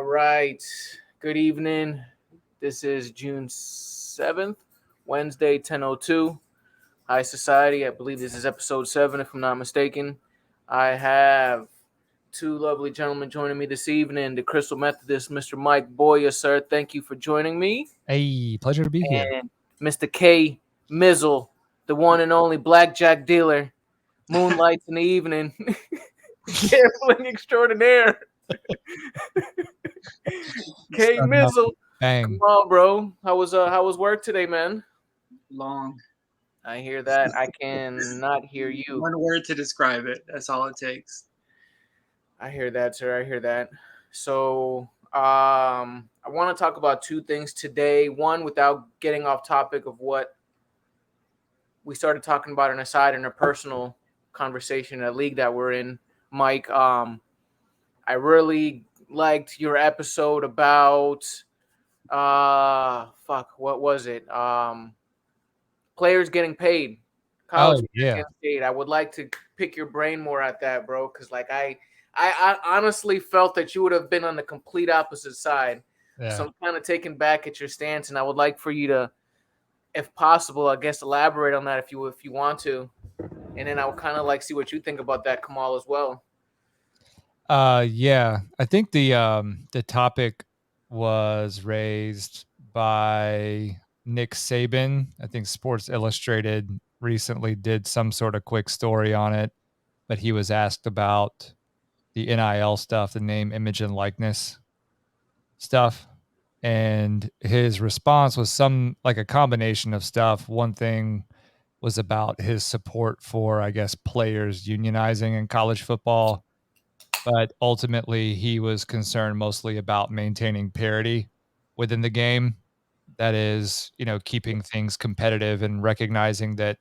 right. Good evening. This is June 7th, Wednesday, 10:02. High Society. I believe this is episode 7, if I'm not mistaken. I have two lovely gentlemen joining me this evening. The Crystal Methodist, Mr. Mike Boyer, sir. Thank you for joining me. Hey, pleasure to be here. And Mr. K. Mizzle, the one and only blackjack dealer, moonlights in the evening, gambling extraordinaire. K. Mizzle. Bang. Come on, bro. How was work today, man? Long. I hear that. I cannot hear you. One word to describe it. That's all it takes. I hear that, sir. I hear that. So, I want to talk about two things today. One, without getting off topic of what we started talking about on a side in a personal conversation in a league that we're in, Mike. I really liked your episode about what was it? Players getting paid. College players yeah. getting paid. I would like to pick your brain more at that, bro, because like I honestly felt that you would have been on the complete opposite side. Yeah. So I'm kind of taken back at your stance, and I would like for you to, if possible, I guess elaborate on that if you want to, and then I would kind of like see what you think about that, Kamal, as well. Yeah. I think the topic was raised by Nick Saban. I think Sports Illustrated recently did some sort of quick story on it, but he was asked about the NIL stuff, the name, image, and likeness stuff. And his response was a combination of stuff. One thing was about his support for, I guess, players unionizing in college football. But ultimately, he was concerned mostly about maintaining parity within the game. That is, keeping things competitive and recognizing that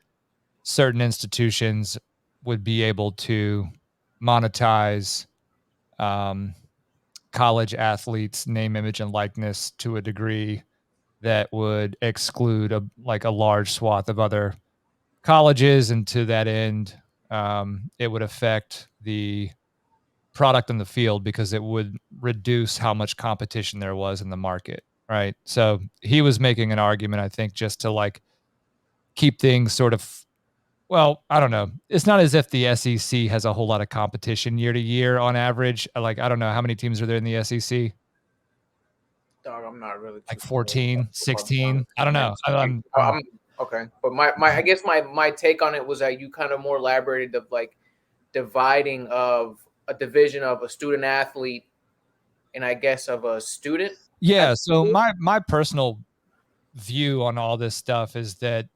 certain institutions would be able to monetize college athletes' name, image, and likeness to a degree that would exclude a large swath of other colleges, and to that end, it would affect the product on the field because it would reduce how much competition there was in the market, right? So he was making an argument, I think, just to keep things sort of, well, I don't know. It's not as if the SEC has a whole lot of competition year to year on average. I don't know how many teams are there in the SEC. Dog, I'm not really like 14, 16. I don't know. Okay, but I guess my take on it was that you kind of more elaborated of like dividing of a division of a student athlete and I guess of a student. Yeah. So my personal view on all this stuff is that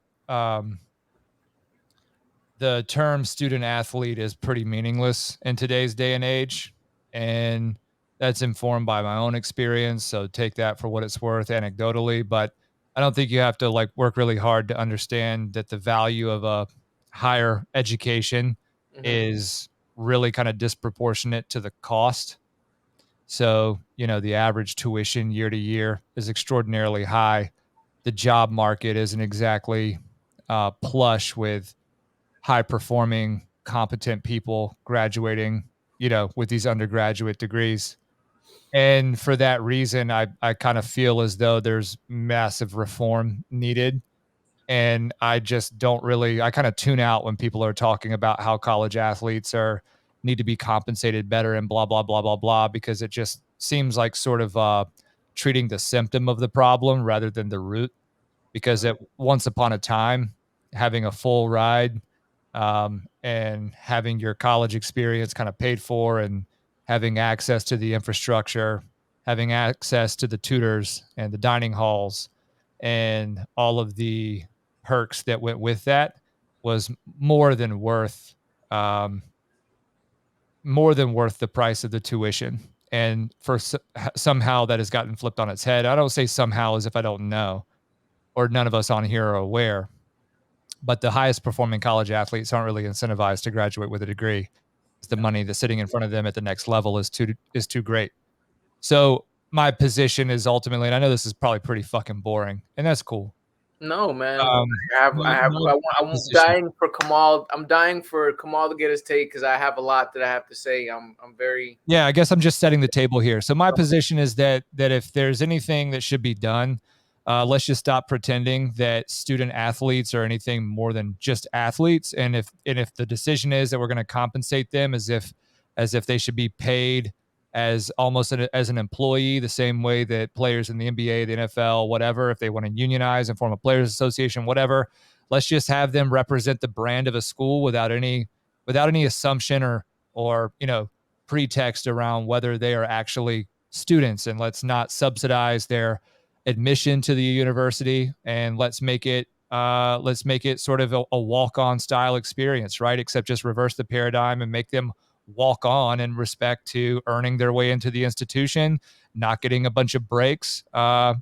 the term student athlete is pretty meaningless in today's day and age. And that's informed by my own experience. So take that for what it's worth anecdotally. But I don't think you have to work really hard to understand that the value of a higher education is really kind of disproportionate to the cost. So, the average tuition year to year is extraordinarily high. The job market isn't exactly plush with high performing, competent people graduating, with these undergraduate degrees. And for that reason, I kind of feel as though there's massive reform needed. And I just don't really, I kind of tune out when people are talking about how college athletes need to be compensated better and blah, blah, blah, blah, blah, because it just seems like sort of treating the symptom of the problem rather than the root. Because once upon a time, having a full ride and having your college experience kind of paid for and having access to the infrastructure, having access to the tutors and the dining halls and all of the perks that went with that was more than worth the price of the tuition. And somehow that has gotten flipped on its head. I don't say somehow as if I don't know, or none of us on here are aware, but the highest performing college athletes aren't really incentivized to graduate with a degree. The money that's sitting in front of them at the next level is too great. So my position is ultimately, and I know this is probably pretty fucking boring, and that's cool, No, man. I'm position. dying for Kamal. I'm dying for Kamal to get his take because I have a lot that I have to say. I'm very. Yeah, I guess I'm just setting the table here. So my position is that if there's anything that should be done, let's just stop pretending that student athletes are anything more than just athletes. And if the decision is that we're going to compensate them as if they should be paid as almost as an employee, the same way that players in the NBA, the NFL, whatever, if they want to unionize and form a players association, whatever, let's just have them represent the brand of a school without any assumption or pretext around whether they are actually students, and let's not subsidize their admission to the university, and let's make it sort of a walk-on style experience, right? Except just reverse the paradigm and make them walk on in respect to earning their way into the institution, not getting a bunch of breaks for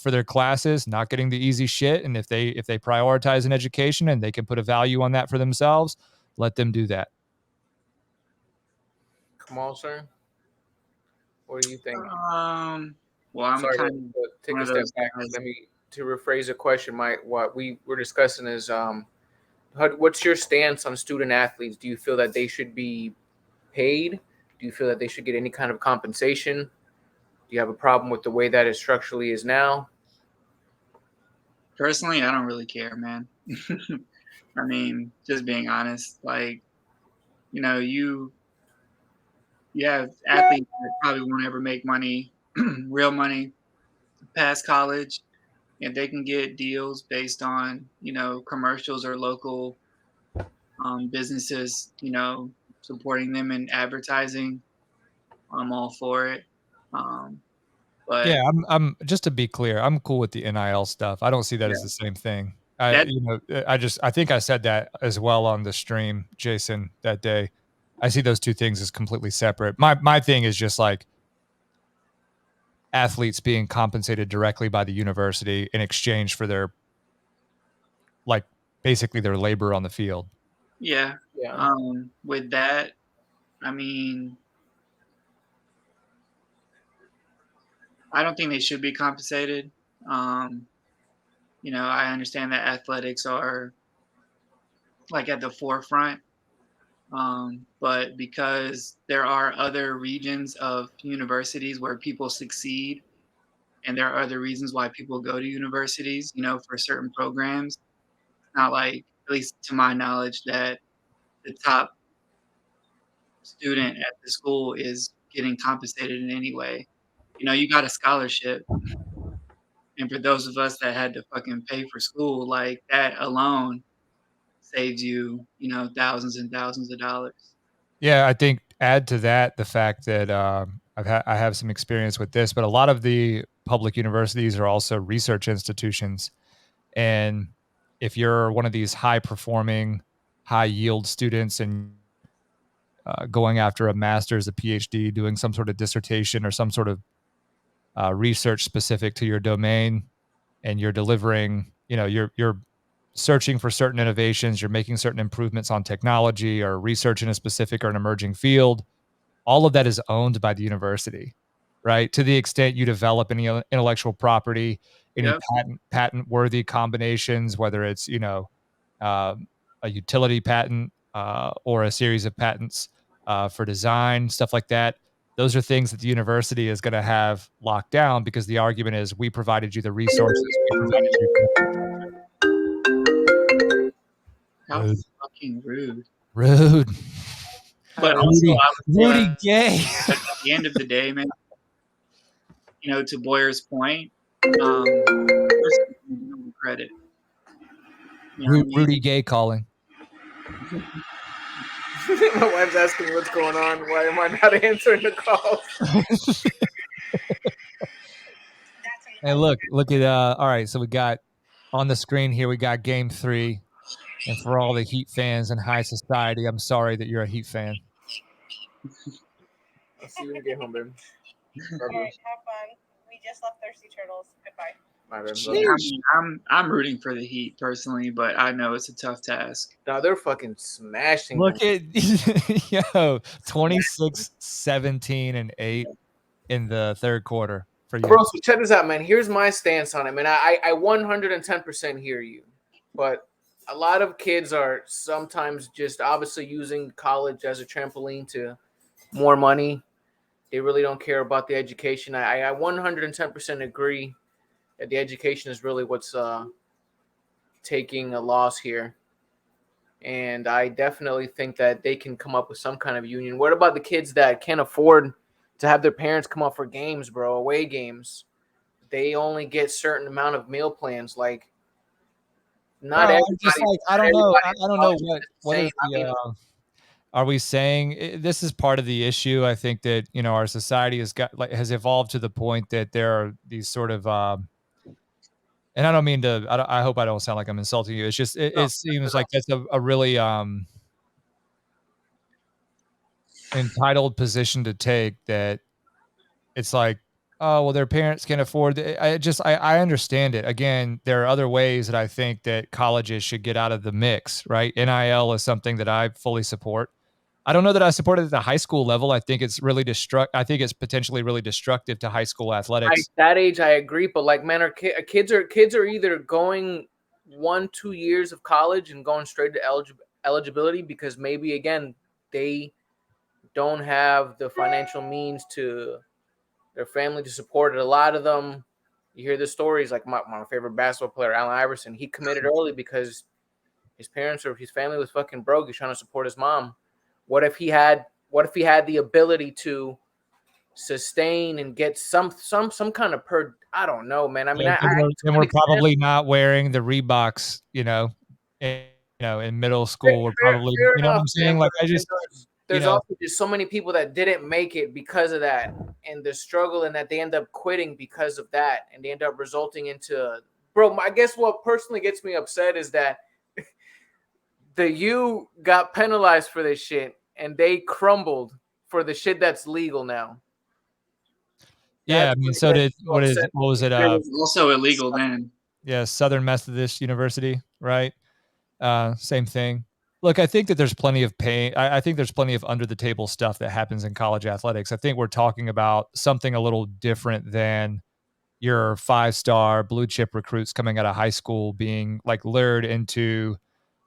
their classes, not getting the easy shit. And if they prioritize an education and they can put a value on that for themselves, let them do that. Kamal, sir. What do you think? Well, I'm Sorry kind to of take one a of step those back. guys. Let me to rephrase a question. What we were discussing is what's your stance on student athletes? Do you feel that they should be paid? Do you feel that they should get any kind of compensation? Do you have a problem with the way that it structurally is now? Personally, I don't really care, man. I mean, just being honest, like, you have athletes that probably won't ever make money, real money, past college, and they can get deals based on, commercials or local businesses, supporting them in advertising. I'm all for it. Um, but Yeah, I'm just to be clear, I'm cool with the NIL stuff. I don't see that yeah, as the same thing. that I think I said that as well on the stream, Jason, that day. I see those two things as completely separate. My thing is just like athletes being compensated directly by the university in exchange for their like basically their labor on the field. yeah. Yeah. With that, I mean, I don't think they should be compensated. Um, I understand that athletics are like at the forefront, but because there are other regions of universities where people succeed, and there are other reasons why people go to universities, for certain programs, it's not like, at least to my knowledge, that the top student at the school is getting compensated in any way. You got a scholarship, and for those of us that had to fucking pay for school, like that alone saves you, thousands and thousands of dollars. Yeah, I think add to that the fact that I have some experience with this, but a lot of the public universities are also research institutions, and if you're one of these high performing, high yield students and going after a master's, a PhD, doing some sort of dissertation or some sort of research specific to your domain, and you're delivering, you're searching for certain innovations, you're making certain improvements on technology or research in a specific or an emerging field, all of that is owned by the university, right? To the extent you develop any intellectual property, any Yep. patent worthy combinations, whether it's uh, a utility patent or a series of patents for design, stuff like that. Those are things that the university is going to have locked down because the argument is we provided you the resources, we provided you How rude, fucking rude. rude, But Hi. also, I would say Rudy Gay. at the end of the day, man, to Boyer's point, person can give him credit. You know what I mean? Rudy Gay calling. My wife's asking what's going on. Why am I not answering the calls? Hey, look at all right, so we got on the screen here we got game 3, and for all the Heat fans in high society, I'm sorry that you're a Heat fan. I'll see you when you get home, babe. Love All you. right, have fun. We just left Thirsty Turtles. Goodbye. My babe. Yeah, I mean, I'm rooting for the Heat personally, but I know it's a tough task. Now they're fucking smashing Look them. at 26, 17 and 8 in the third quarter. for you. Bro, so check this out, man. Here's my stance on it, man. I 110% hear you, but a lot of kids are sometimes just obviously using college as a trampoline to more money. They really don't care about the education. I 110% agree that the education is really what's taking a loss here. And I definitely think that they can come up with some kind of union. What about the kids that can't afford to have their parents come up for games, bro, away games? They only get certain amount of meal plans. Like, not Bro, I'm just everybody, like, I not don't know. everybody's I don't know college is the what same. is the are we saying this is part of the issue? I think that, our society has evolved to the point that there are these sort of and I don't mean to I hope I don't sound like I'm insulting you. It's just No, it seems like that's a really entitled position to take, that it's like, oh, well, their parents can afford it. I understand it. Again, there are other ways that I think that colleges should get out of the mix, right? NIL is something that I fully support. I don't know that I support it at the high school level. I think it's really I think it's potentially really destructive to high school athletics. that age, I agree. But like, man, kids are either going 1-2 years of college and going straight to eligibility because maybe again they don't have the financial means to their family to support it. A lot of them, you hear the stories like my favorite basketball player, Allen Iverson. He committed early because his parents or his family was fucking broke. He's trying to support his mom. What if he had the ability to sustain and get some kind of I don't know, man. I mean, Yeah, I then we're probably not wearing the Reeboks, in middle school. We're probably, fair you know what enough, I'm man. saying? But Like, I just, there's also just so many people that didn't make it because of that, and the struggle, and that they end up quitting because of that, and they end up resulting into, bro. I guess what personally gets me upset is that the U got penalized for this shit, and they crumbled for the shit that's legal now. yeah, That's I mean, what gets so upset. what was it? It was also illegal then. Yeah, Southern Methodist University, right? Same thing. Look, I think that there's plenty of pain. I think there's plenty of under the table stuff that happens in college athletics. I think we're talking about something a little different than your 5-star blue chip recruits coming out of high school being like lured into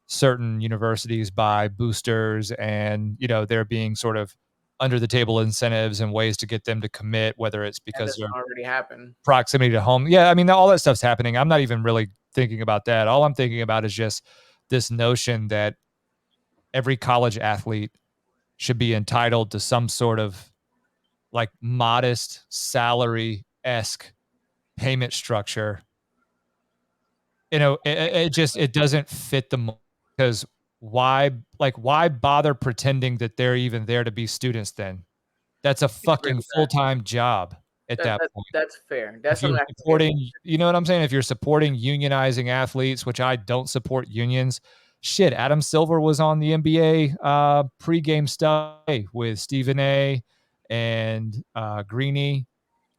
certain universities by boosters, and there being sort of under the table incentives and ways to get them to commit, whether it's That because doesn't of already happen. proximity to home. Yeah, I mean, all that stuff's happening. I'm not even really thinking about that. All I'm thinking about is just this notion that every college athlete should be entitled to some sort of like modest salary-esque payment structure. It doesn't fit the because why bother pretending that they're even there to be students then? That's a I agree fucking with that. full-time job at that point. That's fair. That's If you're something I can get. supporting, you know what I'm saying? If you're supporting unionizing athletes, which I don't support unions, shit, Adam Silver was on the NBA pregame stuff with Stephen A. and Greeny,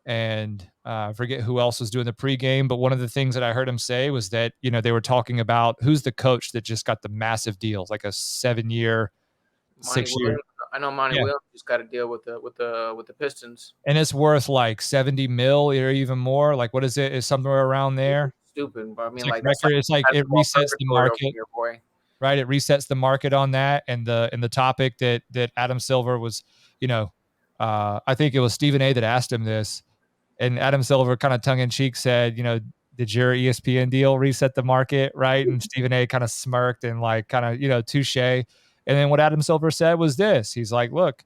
and I forget who else was doing the pregame. But one of the things that I heard him say was that they were talking about who's the coach that just got the massive deals, like a 7-year, Monty 6-year. Williams. I know Monty Yeah. Williams just got to deal with the Pistons. And it's worth like 70 mil or even more. Like, what is it? It's somewhere around there. Stupid, but I mean, It's like like that's record. It's like it resets the market, here, boy. right? It resets the market on that. And the topic that Adam Silver was, I think it was Stephen A. that asked him this, and Adam Silver kind of tongue in cheek said, did your ESPN deal reset the market, right? And Stephen A. kind of smirked and like kind of touche. And then what Adam Silver said was this: he's like, look,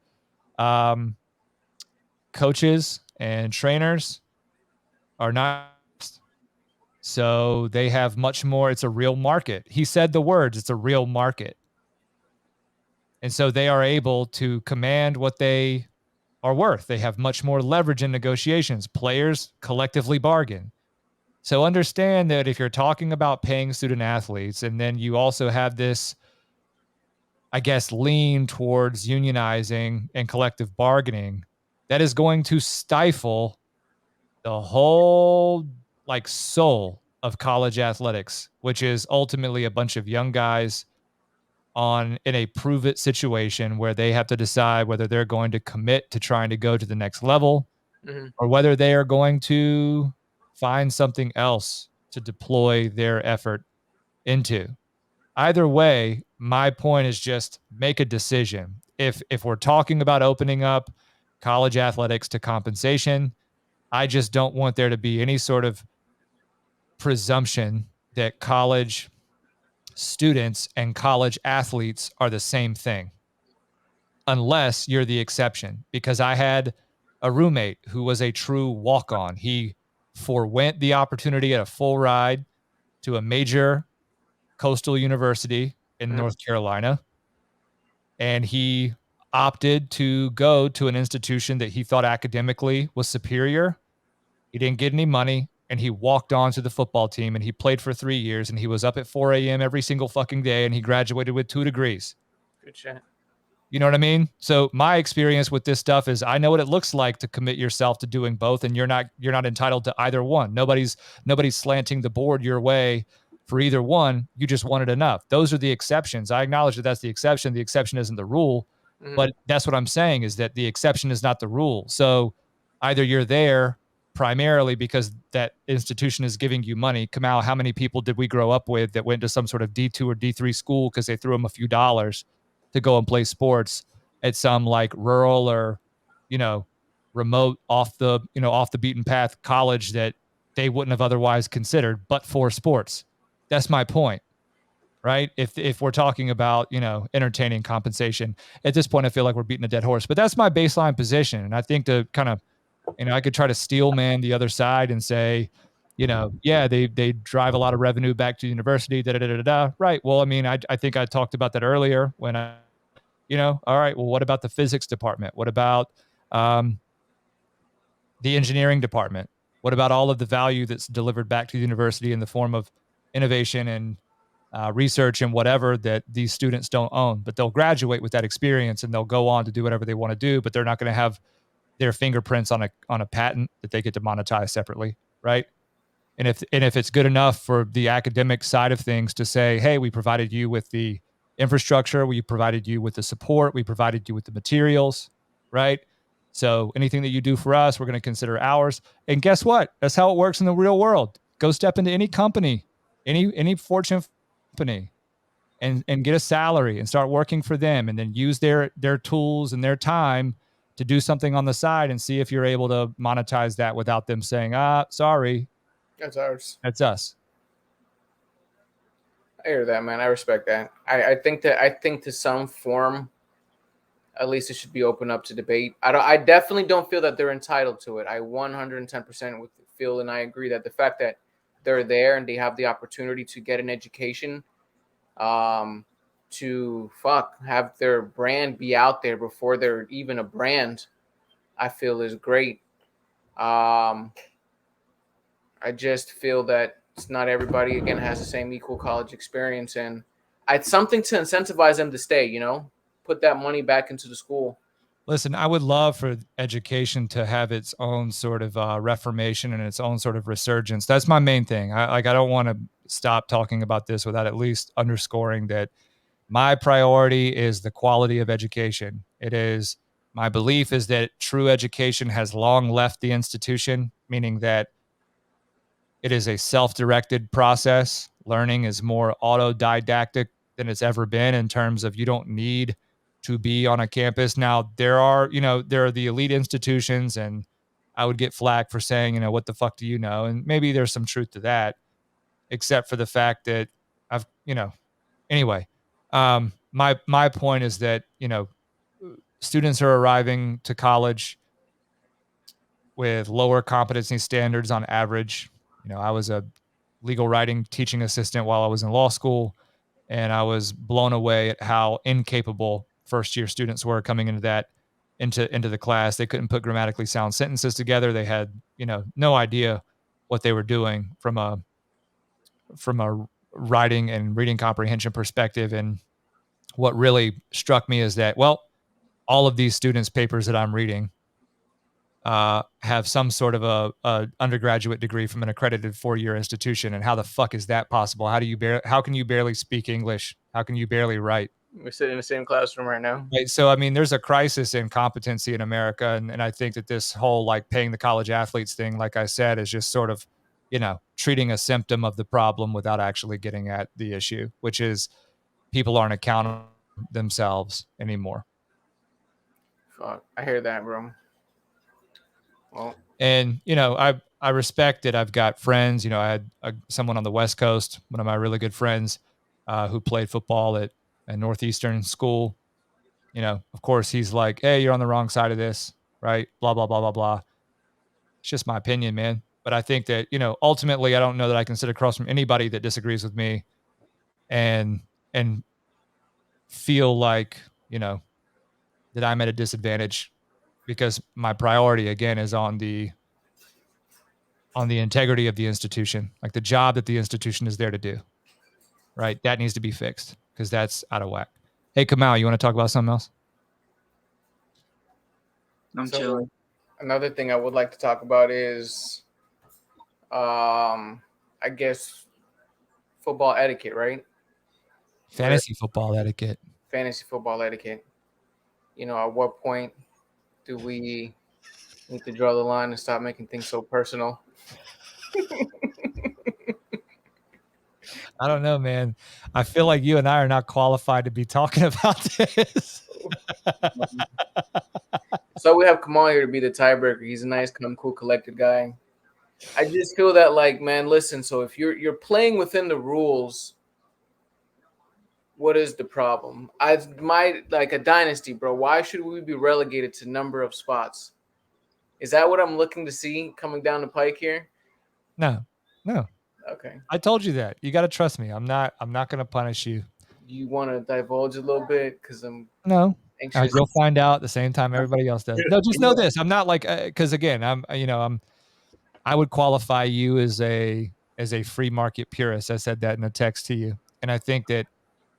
coaches and trainers are not. So they have much more. It's a real market. He said the words, it's a real market. And so they are able to command what they are worth. They have much more leverage in negotiations. Players collectively bargain. So understand that if you're talking about paying student athletes, and then you also have this, I guess, lean towards unionizing and collective bargaining, that is going to stifle the whole like soul of college athletics, which is ultimately a bunch of young guys in a prove it situation where they have to decide whether they're going to commit to trying to go to the next level or whether they are going to find something else to deploy their effort into. Either way, my point is just make a decision. If we're talking about opening up college athletics to compensation, I just don't want there to be any sort of presumption that college students and college athletes are the same thing, unless you're the exception. Because I had a roommate who was a true walk on. He forwent the opportunity at a full ride to a major coastal university in North Carolina, and he opted to go to an institution that he thought academically was superior. He didn't get any money, and he walked on to the football team, and he played for 3 years, and he was up at 4 a.m. every single fucking day, and he graduated with 2 degrees. Good shit. You know what I mean? So my experience with this stuff is I know what it looks like to commit yourself to doing both, and you're not entitled to either one. Nobody's slanting the board your way for either one. You just want it enough. Those are the exceptions. I acknowledge that that's the exception. The exception isn't the rule, but that's what I'm saying is that the exception is not the rule. So either you're there primarily because that institution is giving you money. Kamau, how many people did we grow up with that went to some sort of D2 or D3 school because they threw them a few dollars to go and play sports at some like rural or, remote off the beaten path college that they wouldn't have otherwise considered, but for sports? That's my point, right? If we're talking about, entertaining compensation at this point, I feel like we're beating a dead horse, but that's my baseline position. And I think to kind of, I could try to steel man the other side and say, yeah, they drive a lot of revenue back to the university, da da da da da. Right. Well, I mean, I think I talked about that earlier when all right, well, what about the physics department? What about the engineering department? What about all of the value that's delivered back to the university in the form of innovation and research and whatever that these students don't own? But they'll graduate with that experience and they'll go on to do whatever they want to do, but they're not going to have their fingerprints on a patent that they get to monetize separately, right? And if it's good enough for the academic side of things to say, hey, we provided you with the infrastructure, we provided you with the support, we provided you with the materials, right? So anything that you do for us, we're going to consider ours. And guess what? That's how it works in the real world. Go step into any company, any Fortune company, and get a salary and start working for them, and then use their tools and their time to do something on the side and see if you're able to monetize that without them saying, sorry, that's ours. That's us. I hear that, man. I respect that. I think to some form, at least it should be open up to debate. I definitely don't feel that they're entitled to it. I 110% feel, and I agree that the fact that they're there and they have the opportunity to get an education, to have their brand be out there before they're even a brand, I feel is great. I just feel that it's not everybody, again, has the same equal college experience, and it's something to incentivize them to stay, put that money back into the school. Listen, I would love for education to have its own sort of reformation and its own sort of resurgence. That's my main thing. I don't want to stop talking about this without at least underscoring that my priority is the quality of education. It is my belief is that true education has long left the institution, meaning that it is a self-directed process. Learning is more autodidactic than it's ever been in terms of you don't need to be on a campus. Now, there are the elite institutions, and I would get flack for saying, what the fuck do you know? And maybe there's some truth to that, except for the fact that anyway, my point is that, students are arriving to college with lower competency standards on average. I was a legal writing teaching assistant while I was in law school, and I was blown away at how incapable first year students were coming into the class. They couldn't put grammatically sound sentences together. They had, no idea what they were doing from a writing and reading comprehension perspective. And what really struck me is that, well, all of these students' papers that I'm reading have some sort of a undergraduate degree from an accredited 4-year institution. And how the fuck is that possible? How can you barely speak English? How can you barely write? We sit in the same classroom right now. Right. So, I mean, there's a crisis in competency in America. And I think that this whole like paying the college athletes thing, like I said, is just sort of, treating a symptom of the problem without actually getting at the issue, which is people aren't accountable themselves anymore. Fuck, I hear that, bro. Well, and I respect it. I've got friends. I had someone on the West Coast, one of my really good friends, who played football at a Northeastern school. Of course, he's like, "Hey, you're on the wrong side of this, right? Blah blah blah blah blah." It's just my opinion, man. But I think that ultimately, I don't know that I can sit across from anybody that disagrees with me, and and feel like that I'm at a disadvantage because my priority again is on the integrity of the institution, like the job that the institution is there to do. Right? That needs to be fixed because that's out of whack. Hey, Kamal, you want to talk about something else? I'm chilling. Another thing I would like to talk about is, I guess, football etiquette, right? Fantasy football etiquette. Fantasy football etiquette. At what point do we need to draw the line and stop making things so personal? I don't know, man. I feel like you and I are not qualified to be talking about this. So we have Kamal here to be the tiebreaker. He's a nice, calm, cool, collected guy. I just feel that, like, man, listen. So if you're playing within the rules, what is the problem? Like a dynasty, bro. Why should we be relegated to number of spots? Is that what I'm looking to see coming down the pike here? No. Okay. I told you that. You got to trust me. I'm not going to punish you. Do you want to divulge a little bit? Because I'm anxious. You'll find out at the same time everybody else does. No, just know this. I'm not like, because again, I would qualify you as a free market purist. I said that in a text to you. And I think that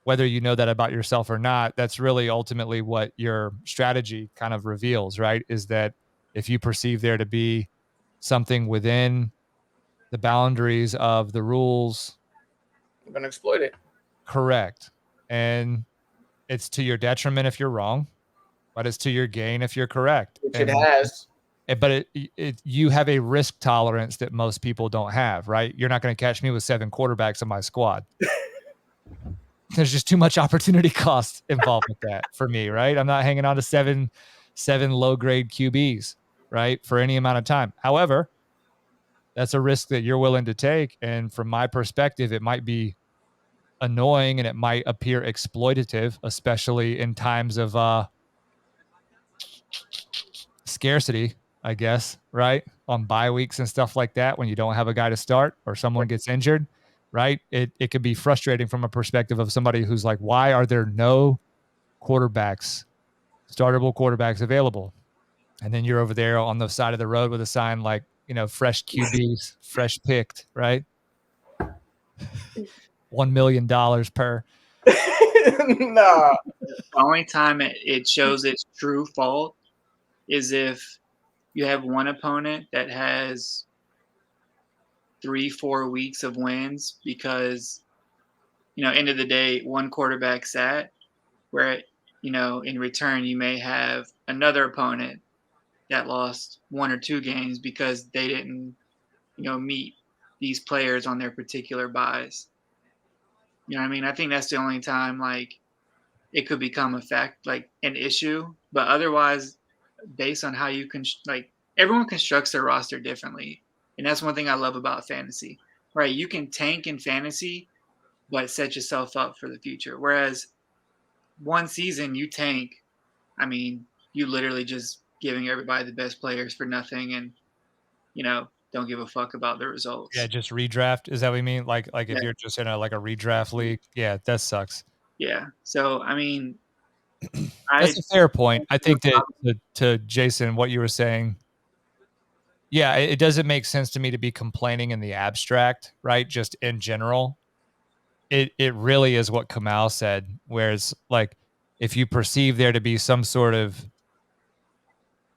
whether you know that about yourself or not, that's really ultimately what your strategy kind of reveals, right? Is that if you perceive there to be something within the boundaries of the rules, I'm going to exploit it. correct. And it's to your detriment if you're wrong, but it's to your gain if you're correct. Which it has. But you have a risk tolerance that most people don't have, right? You're not going to catch me with 7 quarterbacks in my squad. There's just too much opportunity cost involved with that for me, right? I'm not hanging on to seven low grade QBs, right, for any amount of time. However, that's a risk that you're willing to take. And from my perspective, it might be annoying and it might appear exploitative, especially in times of scarcity, I guess, right? On bye weeks and stuff like that, when you don't have a guy to start or someone gets injured, right? It could be frustrating from a perspective of somebody who's like, why are there no quarterbacks, startable quarterbacks available? And then you're over there on the side of the road with a sign like, fresh QBs, fresh picked, right? $1 million per. Nah. The only time it shows its true fault is if you have one opponent that has 3-4 weeks of wins because, end of the day, one quarterback sat, where, in return, you may have another opponent that lost 1 or 2 games because they didn't, meet these players on their particular buys. You know what I mean? I think that's the only time, like, it could become an issue. But otherwise, based on how you can, everyone constructs their roster differently. And that's one thing I love about fantasy, right? You can tank in fantasy, but set yourself up for the future. Whereas one season you tank, I mean, you literally just giving everybody the best players for nothing and, don't give a fuck about the results. Yeah, just redraft. Is that what you mean? Like if you're just in a redraft league? Yeah, that sucks. Yeah. So, I mean, that's a fair point. I think that to Jason, what you were saying, yeah, it doesn't make sense to me to be complaining in the abstract, right? Just in general. It really is what Kamal said, whereas like if you perceive there to be some sort of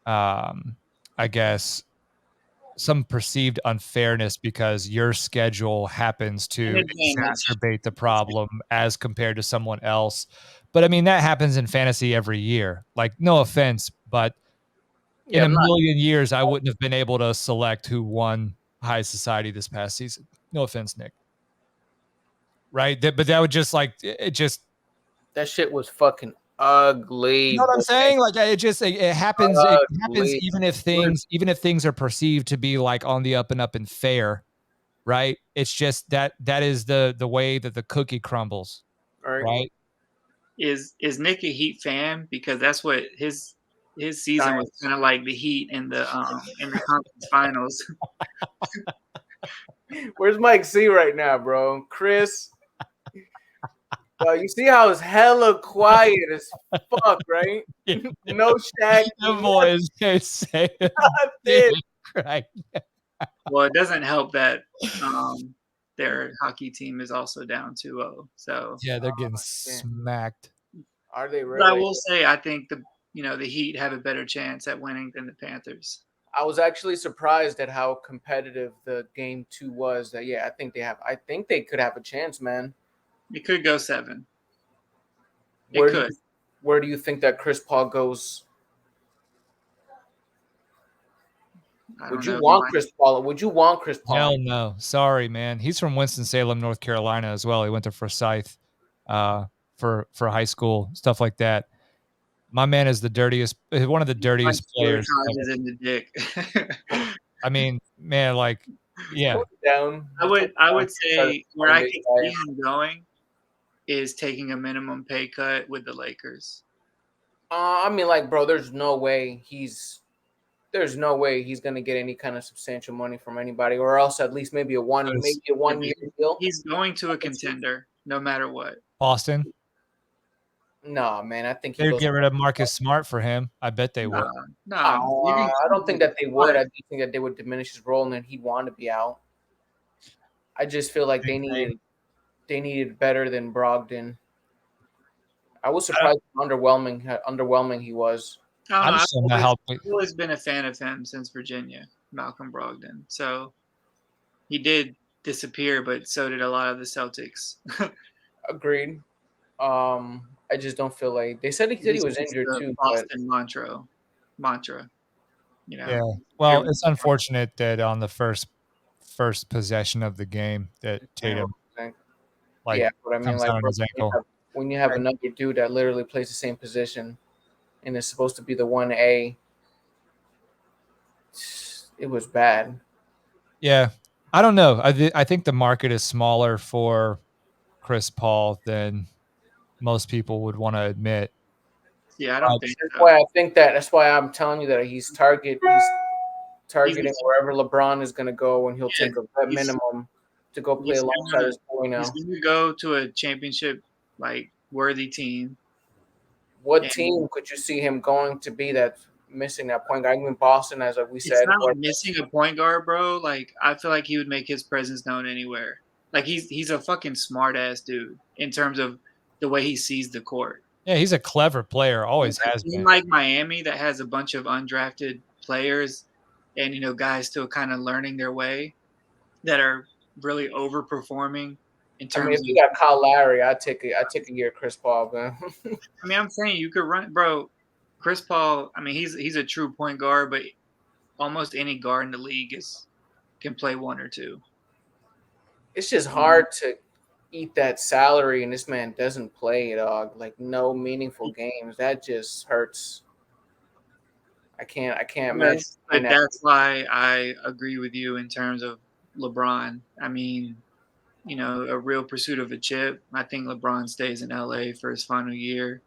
I guess some perceived unfairness because your schedule happens to exacerbate the problem as compared to someone else, But I mean, that happens in fantasy every year. Like, no offense, but in Yeah, a I'm not. million years, I wouldn't have been able to select who won High Society this past season. No offense, Nick. Right? But that would just like it just. That shit was fucking ugly. You know what I'm saying? Like it happens. It happens Ugly. even if things are perceived to be like on the up and fair, right? It's just that is the way that the cookie crumbles, Right. right? Is Nick a Heat fan? Because that's what his season was kind of like the Heat in the conference finals. Where's Mike C right now, bro? Chris. Well, you see how it's hella quiet as fuck, right? No Shaq. The boys they say Nothing. right. Well, it doesn't help that their hockey team is also down 2-0. So Yeah, they're getting smacked. Are they but I really? will say I think the Heat have a better chance at winning than the Panthers. I was actually surprised at how competitive the game 2 was. That I think they could have a chance, man. It could go 7. Where do you think that Chris Paul goes? Would you want Chris Paul? Would you want Chris Paul? Hell no. Sorry, man. He's from Winston-Salem, North Carolina as well. He went to Forsyth for high school, stuff like that. My man is one of the dirtiest players ever. In the dick. I mean, man, like, yeah. Down. I would say where I could see him going is taking a minimum pay cut with the Lakers. I mean, like, bro, there's no way he's gonna get any kind of substantial money from anybody, or else at least maybe a one year deal. He's going to a contender no matter what. Boston. No, man, I think they'd get rid of Marcus Smart for him. I bet they would. No, I don't think that they would. I do think that they would diminish his role, and then he'd want to be out. I just feel like they needed better than Brogdon. I was surprised how underwhelming he was. I've always been a fan of him since Virginia, Malcolm Brogdon. So he did disappear, but so did a lot of the Celtics. Agreed. I just don't feel like they said he was injured too. Boston mantra. You know. Yeah. Well, it's unfortunate that on the first possession of the game that Tatum but I mean, like, on his ankle. When you have another dude that literally plays the same position and is supposed to be the 1A, it was bad. Yeah. I don't know. I think the market is smaller for Chris Paul than most people would want to admit. Yeah, I don't think so. That's why I'm telling you that he's targeting wherever LeBron is going to go, and he'll take a minimum to go play alongside his boy now. He's going to go to a championship like worthy team. What team could you see him going to be that's missing that point guard? Even Boston, as we said. It's not missing a point guard, bro. Like, I feel like he would make his presence known anywhere. Like, he's a fucking smart ass dude in terms of the way he sees the court. Yeah, he's a clever player. Always has been. Like Miami, that has a bunch of undrafted players, and guys still kind of learning their way, that are really overperforming. In terms, if you got Kyle Lowry, I take a year of Chris Paul, man. I mean, I'm saying you could run, bro. Chris Paul. I mean, he's a true point guard, but almost any guard in the league can play one or two. It's just hard to eat that salary, and this man doesn't play, dog. Like, no meaningful games. That just hurts. I can't imagine. But that's why I agree with you in terms of LeBron. I mean, a real pursuit of a chip. I think LeBron stays in LA for his final year.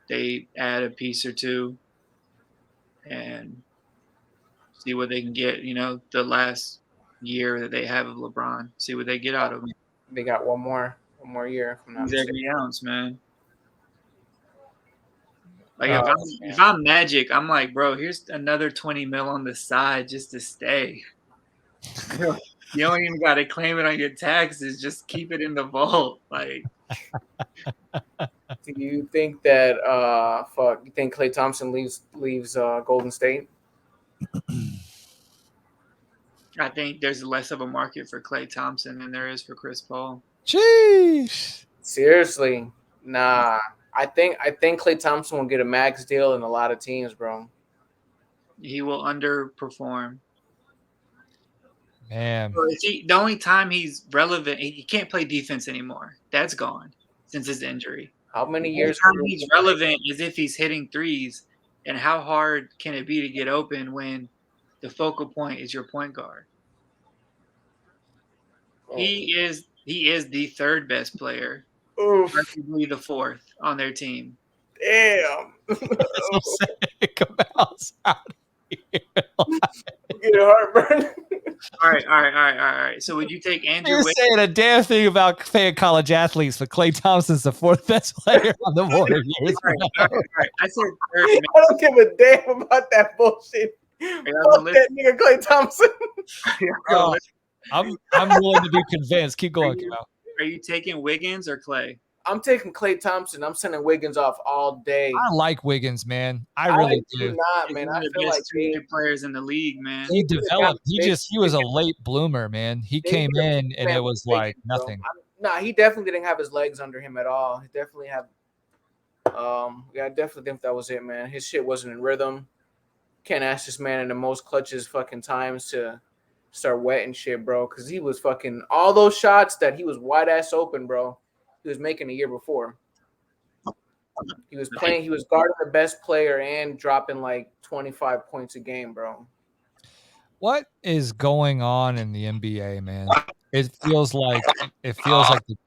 They add a piece or two and see what they can get, the last year that they have of LeBron. See what they get out of him. They got one more year. He's every ounce, man. Like, if I'm Magic, I'm like, bro, here's another 20 mil on the side just to stay. You don't even got to claim it on your taxes. Just keep it in the vault. Like, do you think that you think Klay Thompson leaves Golden State? I think there's less of a market for Klay Thompson than there is for Chris Paul. Jeez. Seriously, Nah, I think Klay Thompson will get a max deal in a lot of teams, bro. He will underperform. Man, The only time he's relevant, he can't play defense anymore. That's gone since his injury. How many The only years? time he's relevant is if he's hitting threes. And how hard can it be to get open when the focal point is your point guard? He is the third best player, Oof. arguably the fourth on their team. Damn. so sick about Get heartburn. All right. So would you take Andrew You're Wiggins? saying a damn thing about paying college athletes, but Klay Thompson's the fourth best player on the board. All right. I said third. I don't give a damn about that bullshit. Fuck that nigga Klay Thompson. Oh, I'm willing to be convinced. Keep going, Cal. Are you taking Wiggins or Klay? I'm taking Klay Thompson. I'm sending Wiggins off all day. I like Wiggins, man. I really do. Not, man. I feel like two players in the league, man. He developed. He was a late bloomer, man. He came in and it was like nothing. Nah, he definitely didn't have his legs under him at all. He definitely had. Yeah, I definitely think that was it, man. His shit wasn't in rhythm. Can't ask this man in the most clutches fucking times to start wetting shit, bro. Because he was fucking all those shots that he was wide ass open, bro. He was making a year before. He was playing. He was guarding the best player and dropping like 25 points a game, bro. What is going on in the NBA, man? It feels like the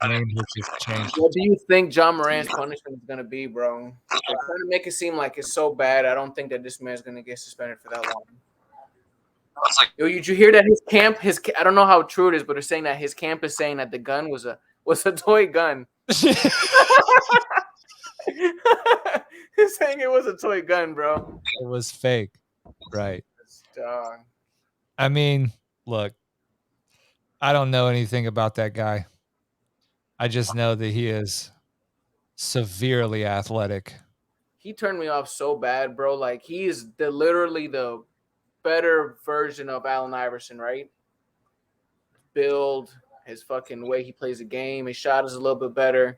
game has just changed. What do you think John Morant's punishment is gonna be, bro? They're trying to make it seem like it's so bad. I don't think that this man's gonna get suspended for that long. Yo, did you hear that his camp? I don't know how true it is, but they're saying that his camp is saying that the gun was a toy gun. He's saying it was a toy gun, bro. It was fake, right? Dog. I mean, look, I don't know anything about that guy. I just know that he is severely athletic. He turned me off so bad, bro. Like he is literally the better version of Allen Iverson, right? Build, his fucking way he plays the game, his shot is a little bit better.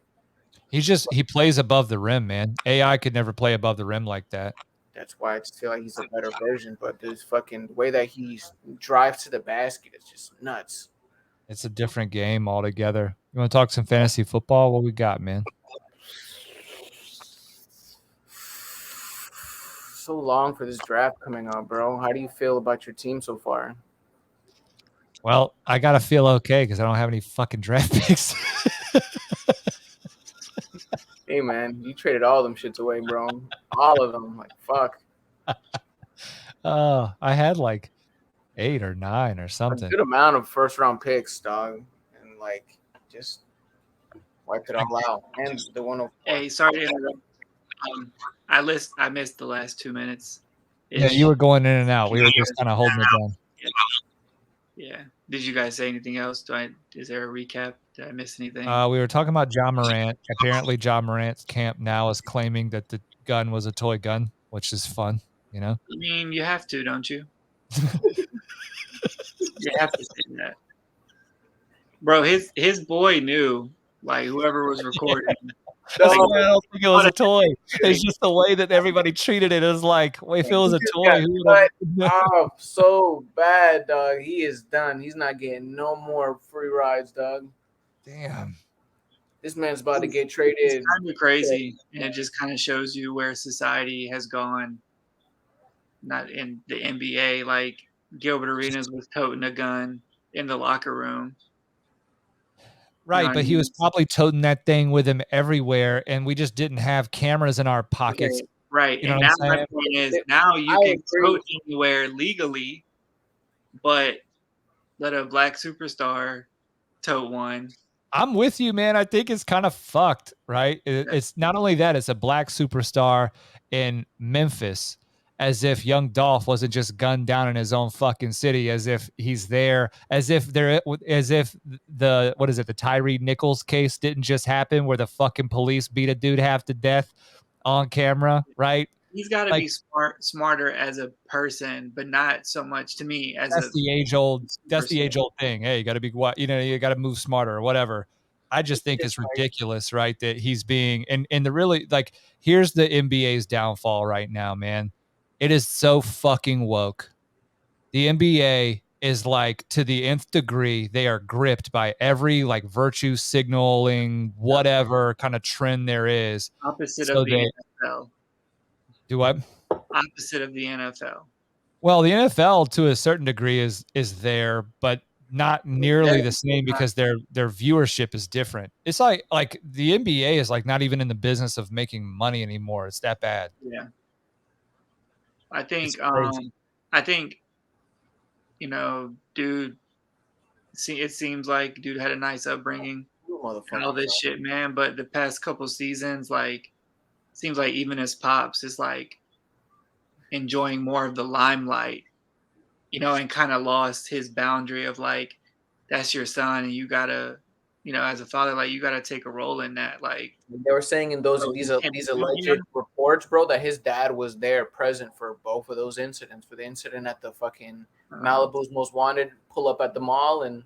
He plays above the rim, man. AI could never play above the rim like that. That's why I just feel like he's a better version. But this fucking way that he drives to the basket is just nuts. It's a different game altogether. You want to talk some fantasy football? What we got, man? So long for this draft coming up, bro. How do you feel about your team so far? Well, I gotta feel okay because I don't have any fucking draft picks. Hey man, you traded all them shits away, bro. All of them. Like fuck. I had like 8 or 9 or something. A good amount of first round picks, dog, and like just wiped it all out. And the 104. Hey, sorry to interrupt. I missed the last 2 minutes. Yeah, you were going in and out. We were just kind of holding it down. Yeah. Did you guys say anything else? Is there a recap? Did I miss anything? We were talking about John Morant. Apparently, John Morant's camp now is claiming that the gun was a toy gun, which is fun, you know? I mean, you have to, don't you? You have to say that. Bro, his boy knew, like, whoever was recording. I don't think it was a toy. It's just the way that everybody treated it. It was like, well, if it was a toy, who would have... Oh, so bad, dog. He is done. He's not getting no more free rides, dog. Damn. This man's about to get traded. It's kind of crazy, and it just kind of shows you where society has gone. Not in the NBA, like Gilbert Arenas was toting a gun in the locker room. Right, but he was probably toting that thing with him everywhere, and we just didn't have cameras in our pockets. Okay, right, you know and now my point is, now you can tote anywhere legally, but let a black superstar tote one. I'm with you, man. I think it's kind of fucked, right? It's not only that, it's a black superstar in Memphis, as if young Dolph wasn't just gunned down in his own fucking city, as if he's there, as if the Tyree Nichols case didn't just happen where the fucking police beat a dude half to death on camera, right? He's got to be smarter as a person, but not so much to me as that's the age old thing. Hey, you got to be what, you got to move smarter or whatever. I just think it's ridiculous, right? That he's being and the really like here's the NBA's downfall right now, man. It is so fucking woke. The NBA is like to the nth degree, they are gripped by every like virtue signaling, whatever kind of trend there is. Opposite So of the they NFL. do what? Opposite of the NFL. Well, the NFL to a certain degree is there, but not nearly the same because their viewership is different. It's like the NBA is like not even in the business of making money anymore. It's that bad. Yeah. I think you know, dude, it seems like dude had a nice upbringing and all this shit, man, but the past couple seasons, like, seems like even his pops is like enjoying more of the limelight, you know, and kind of lost his boundary of like, that's your son, and you gotta, you know, as a father, like you gotta take a role in that. Like they were saying in these alleged reports, bro, that his dad was there present for both of those incidents. For the incident at the fucking Malibu's Most Wanted pull up at the mall, and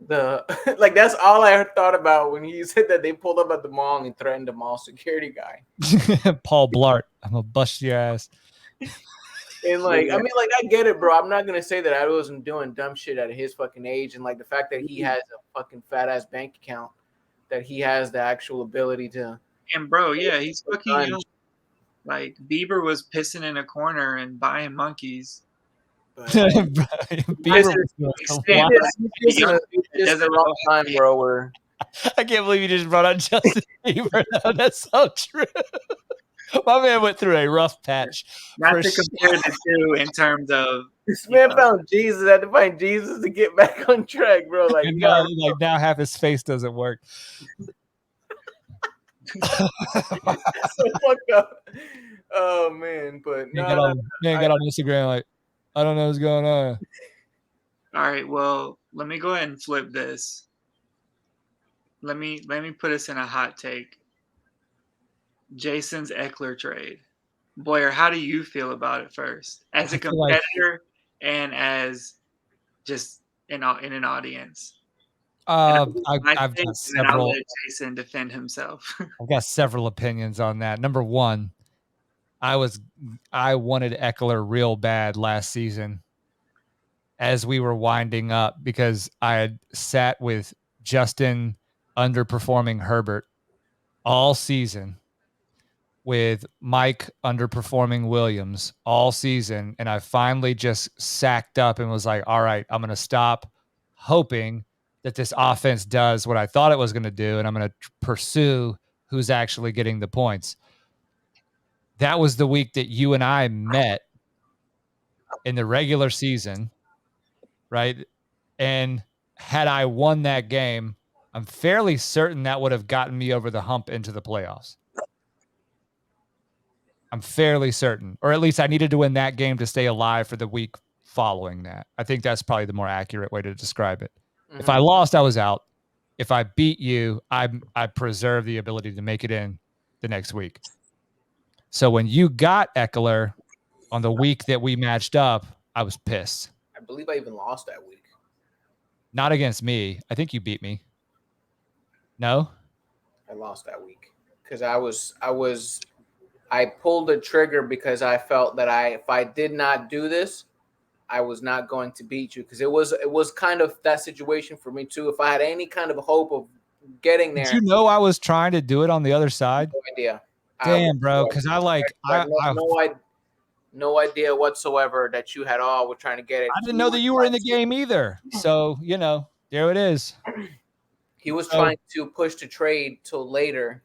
the like that's all I thought about when he said that they pulled up at the mall and he threatened the mall security guy. Paul Blart, I'm gonna bust your ass. And like, I mean, like, I get it, bro. I'm not gonna say that I wasn't doing dumb shit at his fucking age, and like the fact that he has a fucking fat ass bank account, that he has the actual ability to. And bro, yeah, he's fucking young. Like Bieber was pissing in a corner and buying monkeys. Bieber was just the wrong time, bro. Where I can't believe you just brought up Justin Bieber. No, that's so true. My man went through a rough patch. Not to compare the two in terms of this man found Jesus. I had to find Jesus to get back on track, bro. Like, now half his face doesn't work. So fucked up. Oh man, but got on Instagram like, I don't know what's going on. All right, well, let me go ahead and flip this. Let me put us in a hot take. Jason's Eckler trade. Boyer, how do you feel about it first? As a competitor and as just in an audience? I've got several. I'll let Jason defend himself. I've got several opinions on that. Number one, I wanted Eckler real bad last season as we were winding up because I had sat with Justin underperforming Herbert all season, with Mike underperforming Williams all season, and I finally just sacked up and was like, all right, I'm going to stop hoping that this offense does what I thought it was going to do, and I'm going to pursue who's actually getting the points. That was the week that you and I met in the regular season, right? And had I won that game, I'm fairly certain that would have gotten me over the hump into the playoffs. I'm fairly certain, or at least I needed to win that game to stay alive for the week following that. I think that's probably the more accurate way to describe it. Mm-hmm. If I lost, I was out. If I beat you, I preserve the ability to make it in the next week. So when you got Eckler on the week that we matched up, I was pissed. I believe I even lost that week. Not against me. I think you beat me. No? I lost that week because I pulled the trigger because I felt that if I did not do this, I was not going to beat you, because it was kind of that situation for me too. If I had any kind of hope of getting there. Did you know I was trying to do it on the other side? No idea. Damn, bro, because no idea whatsoever that you had all were trying to get it. I didn't know that you were in the game either. So, there it is. He was trying to push the trade till later.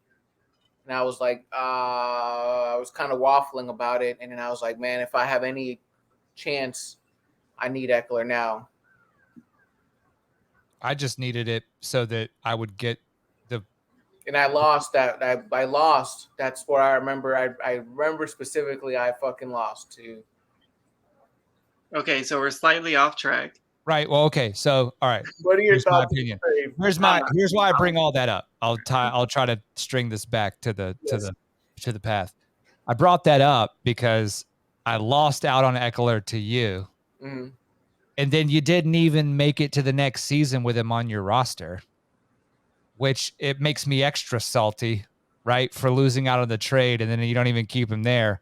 And I was like, I was kind of waffling about it. And then I was like, man, if I have any chance, I need Eckler now. I just needed it so that I would get the. And I lost that. I lost. That's where I remember. I remember specifically I fucking lost too. Okay, so we're slightly off track. Right. Well, okay. So, all right. What are your thoughts? Opinion. Here's why I bring all that up. I'll try to string this back to the path. I brought that up because I lost out on Eckler to you, and then you didn't even make it to the next season with him on your roster. which it makes me extra salty, right, for losing out on the trade, and then you don't even keep him there.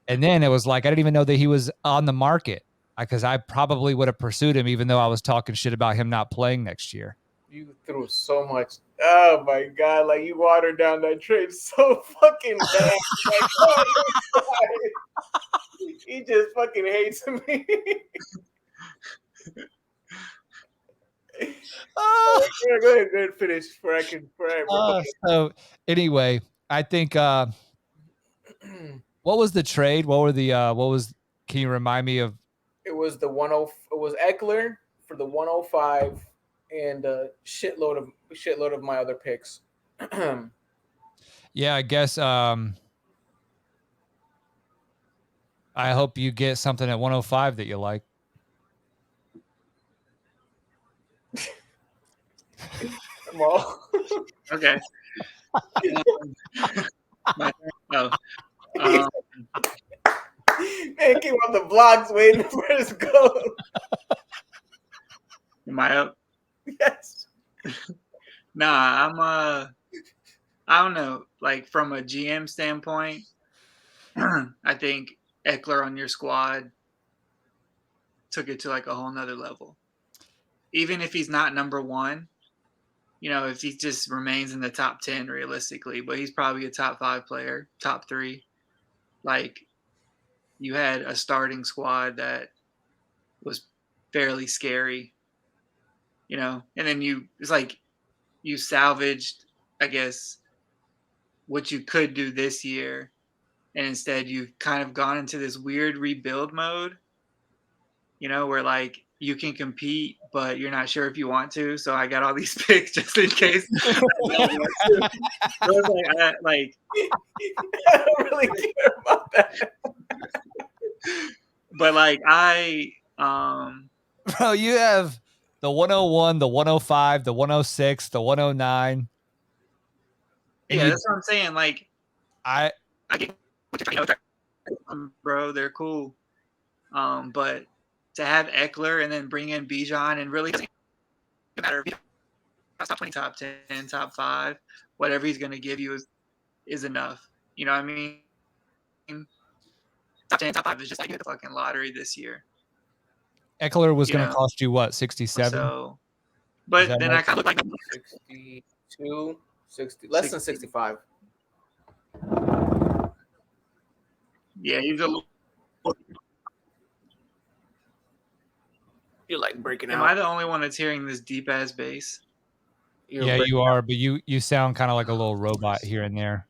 And then it was like I didn't even know that he was on the market because I probably would have pursued him even though I was talking shit about him not playing next year. You threw so much. Oh my god! Like you watered down that trade so fucking bad. Like, oh my God. He just fucking hates me. Go ahead, finish. So anyway, I think what was the trade? Can you remind me of? It was the 10. It was Eckler for the 105 and a shitload of my other picks. Yeah, I guess I hope you get something at 105 that you like. Well, Okay. Oh, man came off the blocks waiting for his goal. am I up? Yes. Nah, I don't know. Like from a GM standpoint, I think Eckler on your squad took it to like a whole nother level. Even if he's not number one, if he just remains in the top 10 realistically, but he's probably a top 5 player, top 3. Like you had a starting squad that was fairly scary, and then it's like you salvaged, I guess, what you could do this year, and instead you've kind of gone into this weird rebuild mode, where like you can compete, but you're not sure if you want to. So I got all these picks just in case. I don't really care about that. But like bro, you have the 101, the 105, the 106, the 109. Yeah, that's what I'm saying. Like I get what you're trying to, bro, they're cool. But to have Eckler and then bring in Bijan and really doesn't matter if he's top 20, top 10, top 5, whatever he's gonna give you is enough. You know what I mean? Top 10, top 5 is just like the fucking lottery this year. Eckler was going to cost you what, 67? So, but then I kind of look like 62, 60, less than 65. Yeah, he's a little. You're like breaking out. Am I the only one that's hearing this deep ass bass? Yeah, you are, but you sound kind of like a little robot here and there.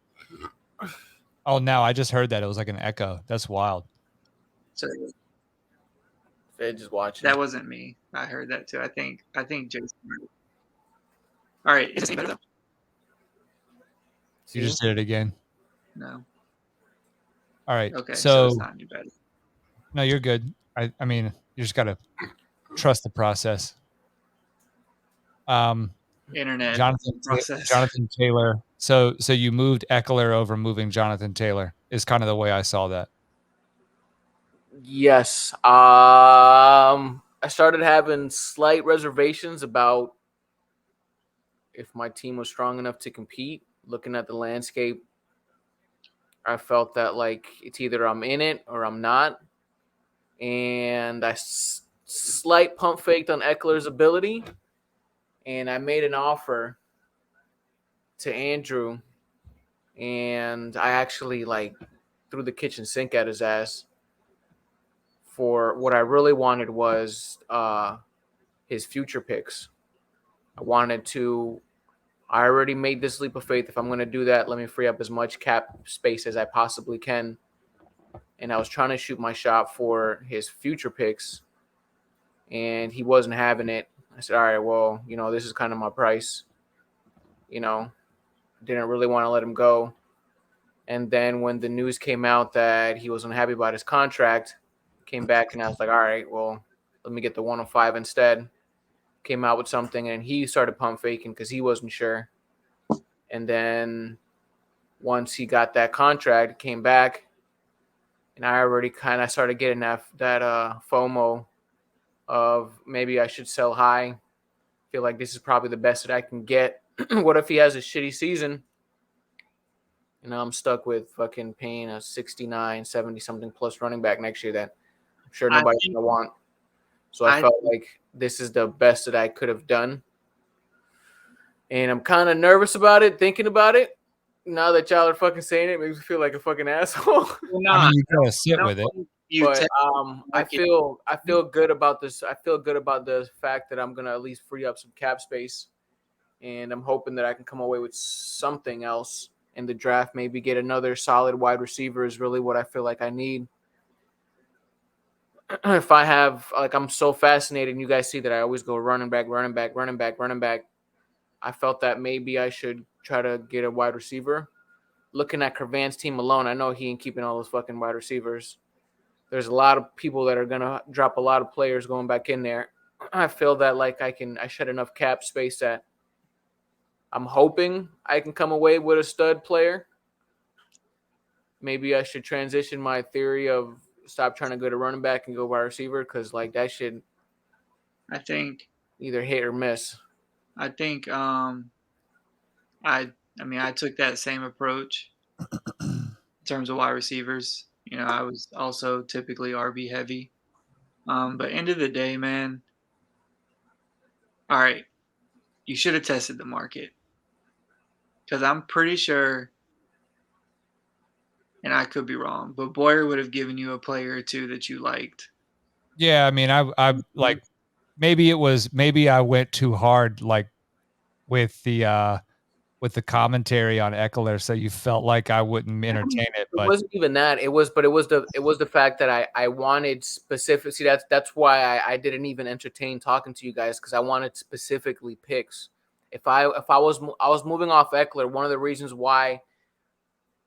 Oh, now I just heard that. It was like an echo. That's wild. So, Fed just watching. That wasn't me. I heard that too. I think Jason. All right, is this any better though? You just did it again. No. All right. Okay, so it's not any better. No, you're good. I mean, you just gotta trust the process. Internet Jonathan Taylor. So you moved Eckler over moving Jonathan Taylor is kind of the way I saw that. Yes. I started having slight reservations about if my team was strong enough to compete. Looking at the landscape, I felt that like it's either I'm in it or I'm not. And I slight pump faked on Eckler's ability. And I made an offer to Andrew. And I actually like threw the kitchen sink at his ass. For what I really wanted was his future picks. I already made this leap of faith. If I'm going to do that, let me free up as much cap space as I possibly can. And I was trying to shoot my shot for his future picks, and he wasn't having it. I said, all right, well, this is kind of my price. Didn't really want to let him go. And then when the news came out that he wasn't happy about his contract, came back and I was like, all right, well, let me get the 105 instead. Came out with something, and he started pump faking because he wasn't sure. And then once he got that contract, came back, and I already kind of started getting that FOMO of maybe I should sell high. Feel like this is probably the best that I can get what if he has a shitty season? I'm stuck with fucking paying a 69, 70 something plus running back next year that I'm sure nobody's going to want. So I felt like this is the best that I could have done. And I'm kind of nervous about it, thinking about it. Now that y'all are fucking saying it, makes me feel like a fucking asshole. Well, I mean, you gotta sit with it. But I feel good about this. I feel good about the fact that I'm gonna at least free up some cap space, and I'm hoping that I can come away with something else in the draft. Maybe get another solid wide receiver is really what I feel like I need. If I have, like, I'm so fascinated, and you guys see that I always go running back. I felt that maybe I should try to get a wide receiver. Looking at Kervan's team alone, I know he ain't keeping all those fucking wide receivers. There's a lot of people that are gonna drop a lot of players going back in there. I feel that like I shed enough cap space that I'm hoping I can come away with a stud player. Maybe I should transition my theory of stop trying to go to running back and go wide receiver, because like that should, I think, either hit or miss. I think I mean I took that same approach in terms of wide receivers. I was also typically RB heavy. But end of the day, man, all right, you should have tested the market. Because I'm pretty sure, and I could be wrong, but Boyer would have given you a player or two that you liked. Yeah, I mean, I like maybe I went too hard like with the commentary on Eckler, so you felt like I wouldn't entertain it. But it wasn't even that. It was the fact that I wanted specific. See, that's why I didn't even entertain talking to you guys, because I wanted specifically picks. If I was moving off Eckler, one of the reasons why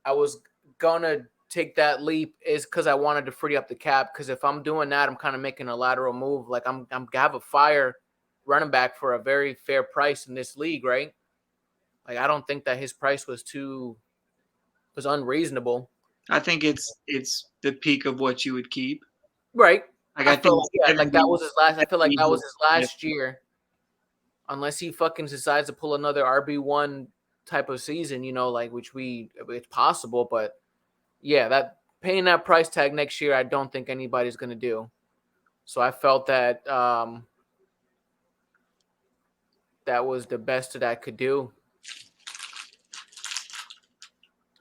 I was gonna take that leap is because I wanted to free up the cap. Because if I'm doing that, I'm kind of making a lateral move. Like I'm have a fire running back for a very fair price in this league, right? Like I don't think that his price was unreasonable. I think it's the peak of what you would keep. Right. Like I feel like that was his last. I feel like that was his last year, unless he fucking decides to pull another RB1 type of season, like it's possible, but yeah, that paying that price tag next year, I don't think anybody's gonna do. So I felt that that was the best that I could do.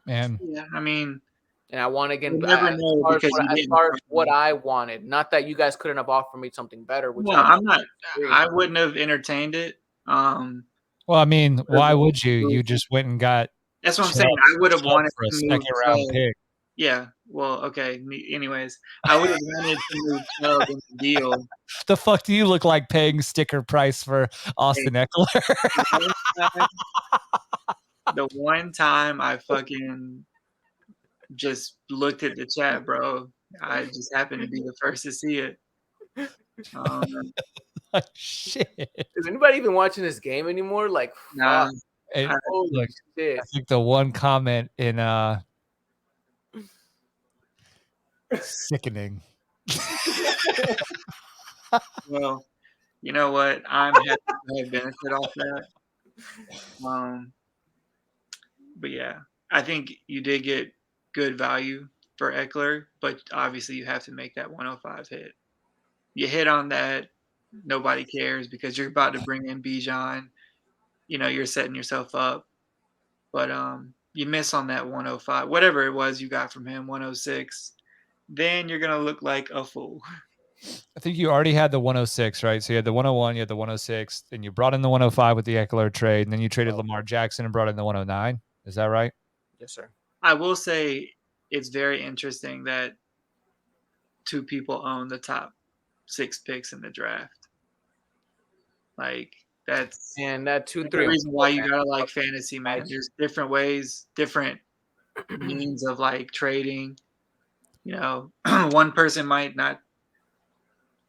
Man, yeah, I mean, and I want to again as far as what I wanted. Not that you guys couldn't have offered me something better. Which I'm not. I wouldn't have entertained it. Well, I mean, why would you? You just went and got. That's what I'm saying. I would have wanted for a to second round pick. Yeah. Well, okay. Anyways, I would have wanted to move Chubb in the deal. The fuck do you look like paying sticker price for Austin Eckler? The one time I fucking just looked at the chat, bro, I just happened to be the first to see it. Shit. Is anybody even watching this game anymore? Like, nah. Look, I think the one comment in sickening. Well, you know what? I'm happy to have benefit off that. But yeah, I think you did get good value for Eckler, but obviously you have to make that 105 hit. You hit on that, nobody cares because you're about to bring in Bijan. You're setting yourself up. But you miss on that 105, whatever it was you got from him, 106. Then you're gonna look like a fool. I think you already had the 106, right? So you had the 101, you had the 106, then you brought in the 105 with the Eckler trade, and then you traded Lamar Jackson and brought in the 109. Is that right? Yes, sir. I will say it's very interesting that two people own the top 6 picks in the draft. Like that's that 2-3. The reason why you gotta like fantasy, man. There's different ways, different means of like trading. One person might not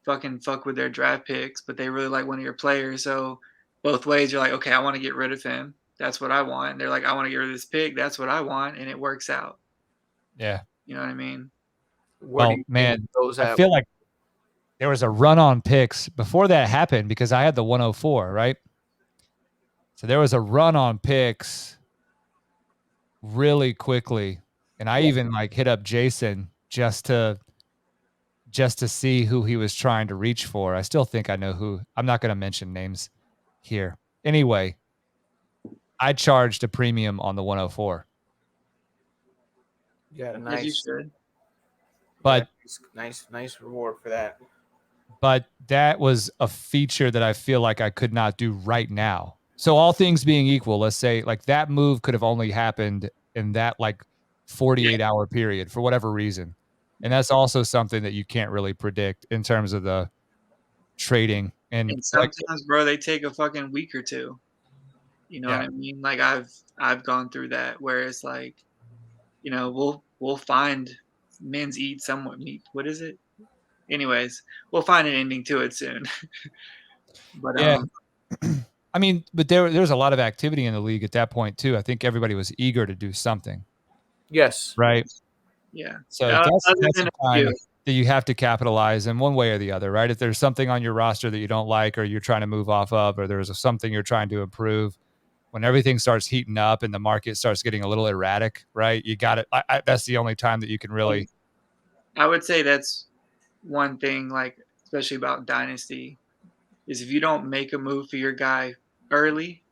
fuck with their draft picks, but they really like one of your players. So both ways, you're like, okay, I want to get rid of him. That's what I want. And they're like, I want to get rid of this pick. That's what I want, and it works out. Yeah. You know what I mean? Well, man, I feel like there was a run on picks before that happened because I had the 104, right? So there was a run on picks really quickly. And I even like hit up Jason just to see who he was trying to reach for. I still think I know who. I'm not going to mention names here. Anyway, I charged a premium on the 104. You got a As you nice, should. But nice reward for that. but that was a feature that I feel like I could not do right now. So all things being equal, let's say like that move could have only happened in that like 48-hour period for whatever reason. And that's also something that you can't really predict in terms of the trading. And And like, sometimes, bro, they take a fucking week or two. You know Yeah. what I mean? Like I've gone through that where it's like, you know, we'll find men's eat somewhat meat. What is it? Anyways, we'll find an ending to it soon. But yeah. I mean, but there's a lot of activity in the league at that point too. I think everybody was eager to do something, Yes. right? yeah. So Other that's than a a time few. that you have to capitalize in one way or the other, right? If there's something on your roster that you don't like or you're trying to move off of, or there's something you're trying to improve, when everything starts heating up and the market starts getting a little erratic, right? You got it. That's the only time that you can really. I would say that's one thing, like especially about dynasty, is if you don't make a move for your guy early,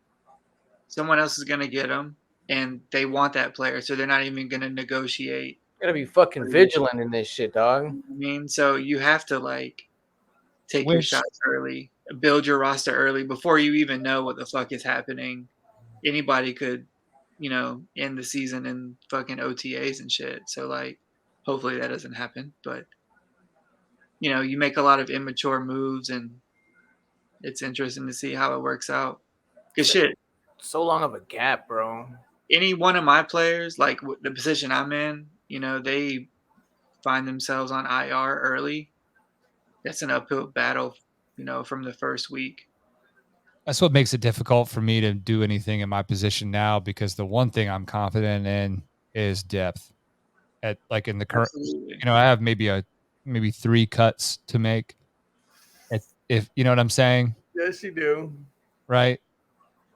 someone else is gonna get him, and they want that player, so they're not even gonna negotiate. Gotta be fucking vigilant in this shit, dog. You know what I mean, so you have to like take your Which shots early, build your roster early before you even know what the fuck is happening. Anybody could, you know, end the season in fucking OTAs and shit. So like, hopefully that doesn't happen. But you know, you make a lot of immature moves, and it's interesting to see how it works out. Cause shit, So long of a gap, bro. any one of my players, like the position I'm in, you know, they find themselves on IR early. That's an uphill battle, you know, from the first week. that's what makes it difficult for me to do anything in my position now, because the one thing I'm confident in is depth. At like in the current, Absolutely. I have maybe 3 cuts to make. If you know what I'm saying, Yes, you do. right?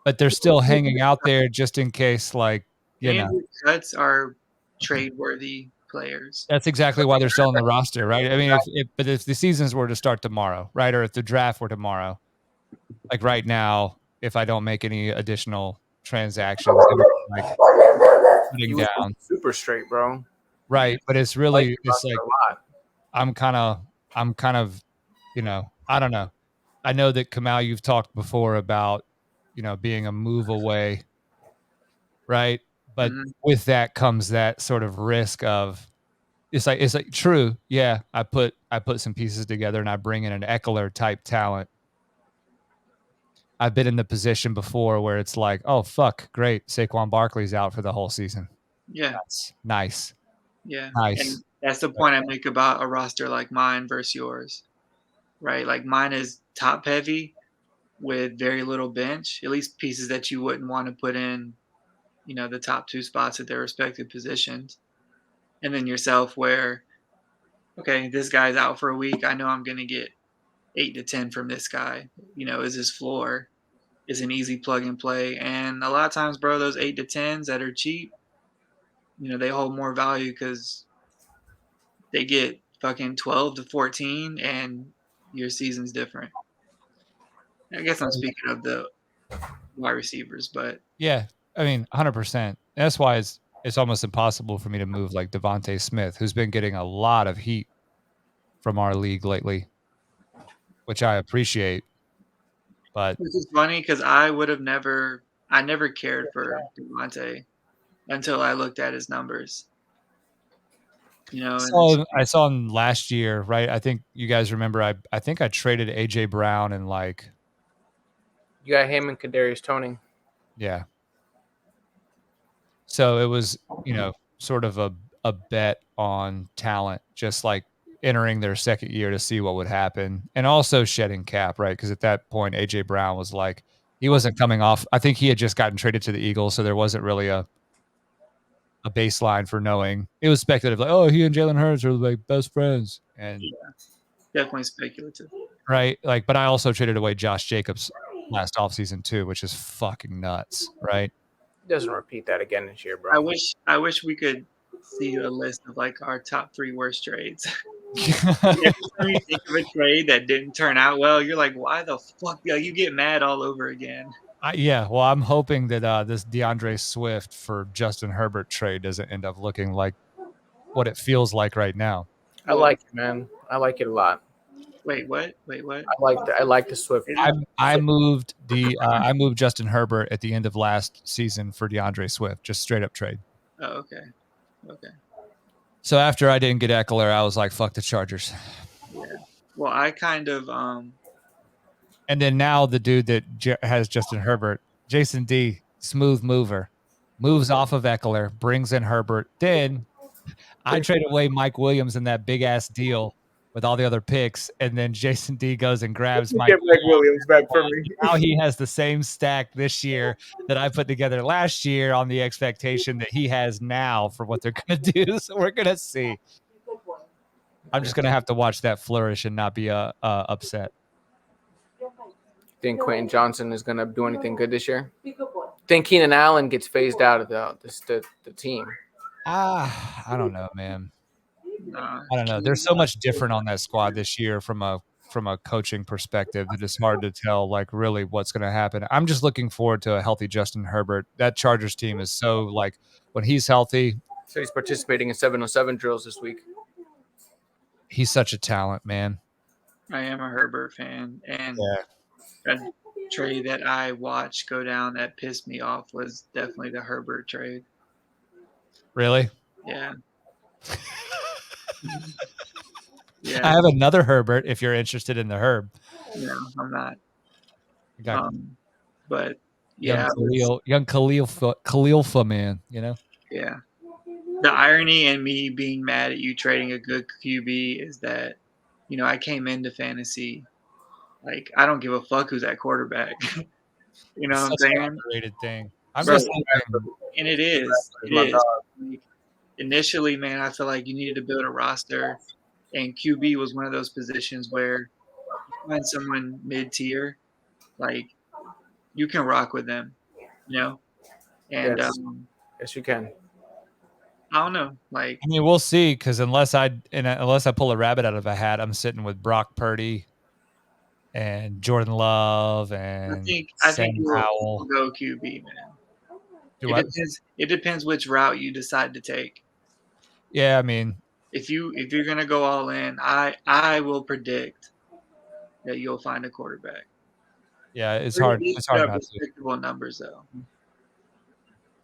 But they're still hanging out there just in case, like, Any of your cuts are trade worthy players. that's exactly why they're still on the roster, right? I mean, if the seasons were to start tomorrow, right, or if the draft were tomorrow, like right now, if I don't make any additional transactions, it would be like putting He was down, super straight, bro. right? But it's Like really, the it's roster like a lot. I'm kind of, I don't know. I know that Kamal, you've talked before about, being a move away, right? But Mhm. with that comes that sort of risk of it's like true, yeah. I put some pieces together and I bring in an Eckler type talent. I've been in the position before where it's like, oh fuck, great, Saquon Barkley's out for the whole season. Yeah. That's nice, Yeah. nice. And that's the point I make about a roster like mine versus yours, right? Like mine is top heavy with very little bench, at least pieces that you wouldn't want to put in, you know, the top 2 spots at their respective positions. And then yourself where, okay, this guy's out for a week. I know I'm going to get 8 to 10 from this guy. You know, is his floor is an easy plug and play. And a lot of times, bro, those 8 to 10s that are cheap, you know, they hold more value because they get fucking 12 to 14 and your season's different. I guess I'm speaking of the wide receivers, but Yeah, I mean, 100%. That's why it's almost impossible for me to move like Devontae Smith, who's been getting a lot of heat from our league lately, which I appreciate. But which is funny because I never cared for Devontae until I looked at his numbers, you know, and it's, I saw him last year, right? I think you guys remember. I think I traded AJ Brown and like, You got him and Kadarius Tony. yeah. So it was, sort of a bet on talent, just like entering their second year to see what would happen, and also shedding cap, right? Because at that point, AJ Brown was like, he wasn't coming off. I think he had just gotten traded to the Eagles, so there wasn't really a baseline for knowing. It was speculative, like, oh, he and Jalen Hurts are like best friends, and yeah, definitely speculative. right, like, but I also traded away Josh Jacobs last offseason too, which is fucking nuts, right? Doesn't repeat that again this year, I bro. wish we could see a list of like our top 3 worst trades. Every time you think of a trade that didn't turn out well, you're like, why the fuck? You get mad all over again. Yeah, well, I'm hoping that this DeAndre Swift for Justin Herbert trade doesn't end up looking like what it feels like right now. I like it, man. I like it a lot. Wait, what? Wait, what? I like the Swift. I moved Justin Herbert at the end of last season for DeAndre Swift, just straight up trade. Oh, okay. Okay. So after I didn't get Eckler, I was like, fuck the Chargers. Yeah. Well, I kind of And then now the dude that has Justin Herbert, Jason D, smooth mover, moves off of Eckler, brings in Herbert. Then I trade away Mike Williams in that big ass deal with all the other picks, and then Jason D goes and grabs Mike. Get Mike Williams back for me. Now he has the same stack this year that I put together last year on the expectation that he has now for what they're going to do. So we're going to see. I'm just going to have to watch that flourish and not be upset. Think Quentin Johnson is going to do anything good this year? Think Keenan Allen gets phased out of the team? I don't know, man. nah, I don't know. There's so much different on that squad this year from a coaching perspective that it's hard to tell like really what's going to happen. I'm just looking forward to a healthy Justin Herbert. That Chargers team is so like when he's healthy. So he's participating in 707 drills this week. He's such a talent, man. I am a Herbert fan, and Yeah. a trade that I watched go down that pissed me off was definitely the Herbert trade. Really? Yeah. I Yeah. have another Herbert if you're interested in the Herb. No, I'm not. You got But yeah, young Khalilfa, man, you know? yeah. The irony in me being mad at you trading a good QB is that, you know, I came into fantasy like I don't give a fuck who's at quarterback. You know It's what I'm such an saying? underrated thing. I'm Bro, just thinking, and it is. It My is. dog. Like, initially, man, I feel like you needed to build a roster, and QB was one of those positions where you find someone mid-tier, like you can rock with them, you know. And Yes, you can. I don't know, like I mean, we'll see because unless I pull a rabbit out of a hat, I'm sitting with Brock Purdy and Jordan Love and I Sam think you'll Howell. go QB, man. Do what? It depends which route you decide to take. Yeah, I mean, If you're gonna go all in, I will predict that you'll find a quarterback. yeah, it's hard. It's hard not to. Respectable numbers though.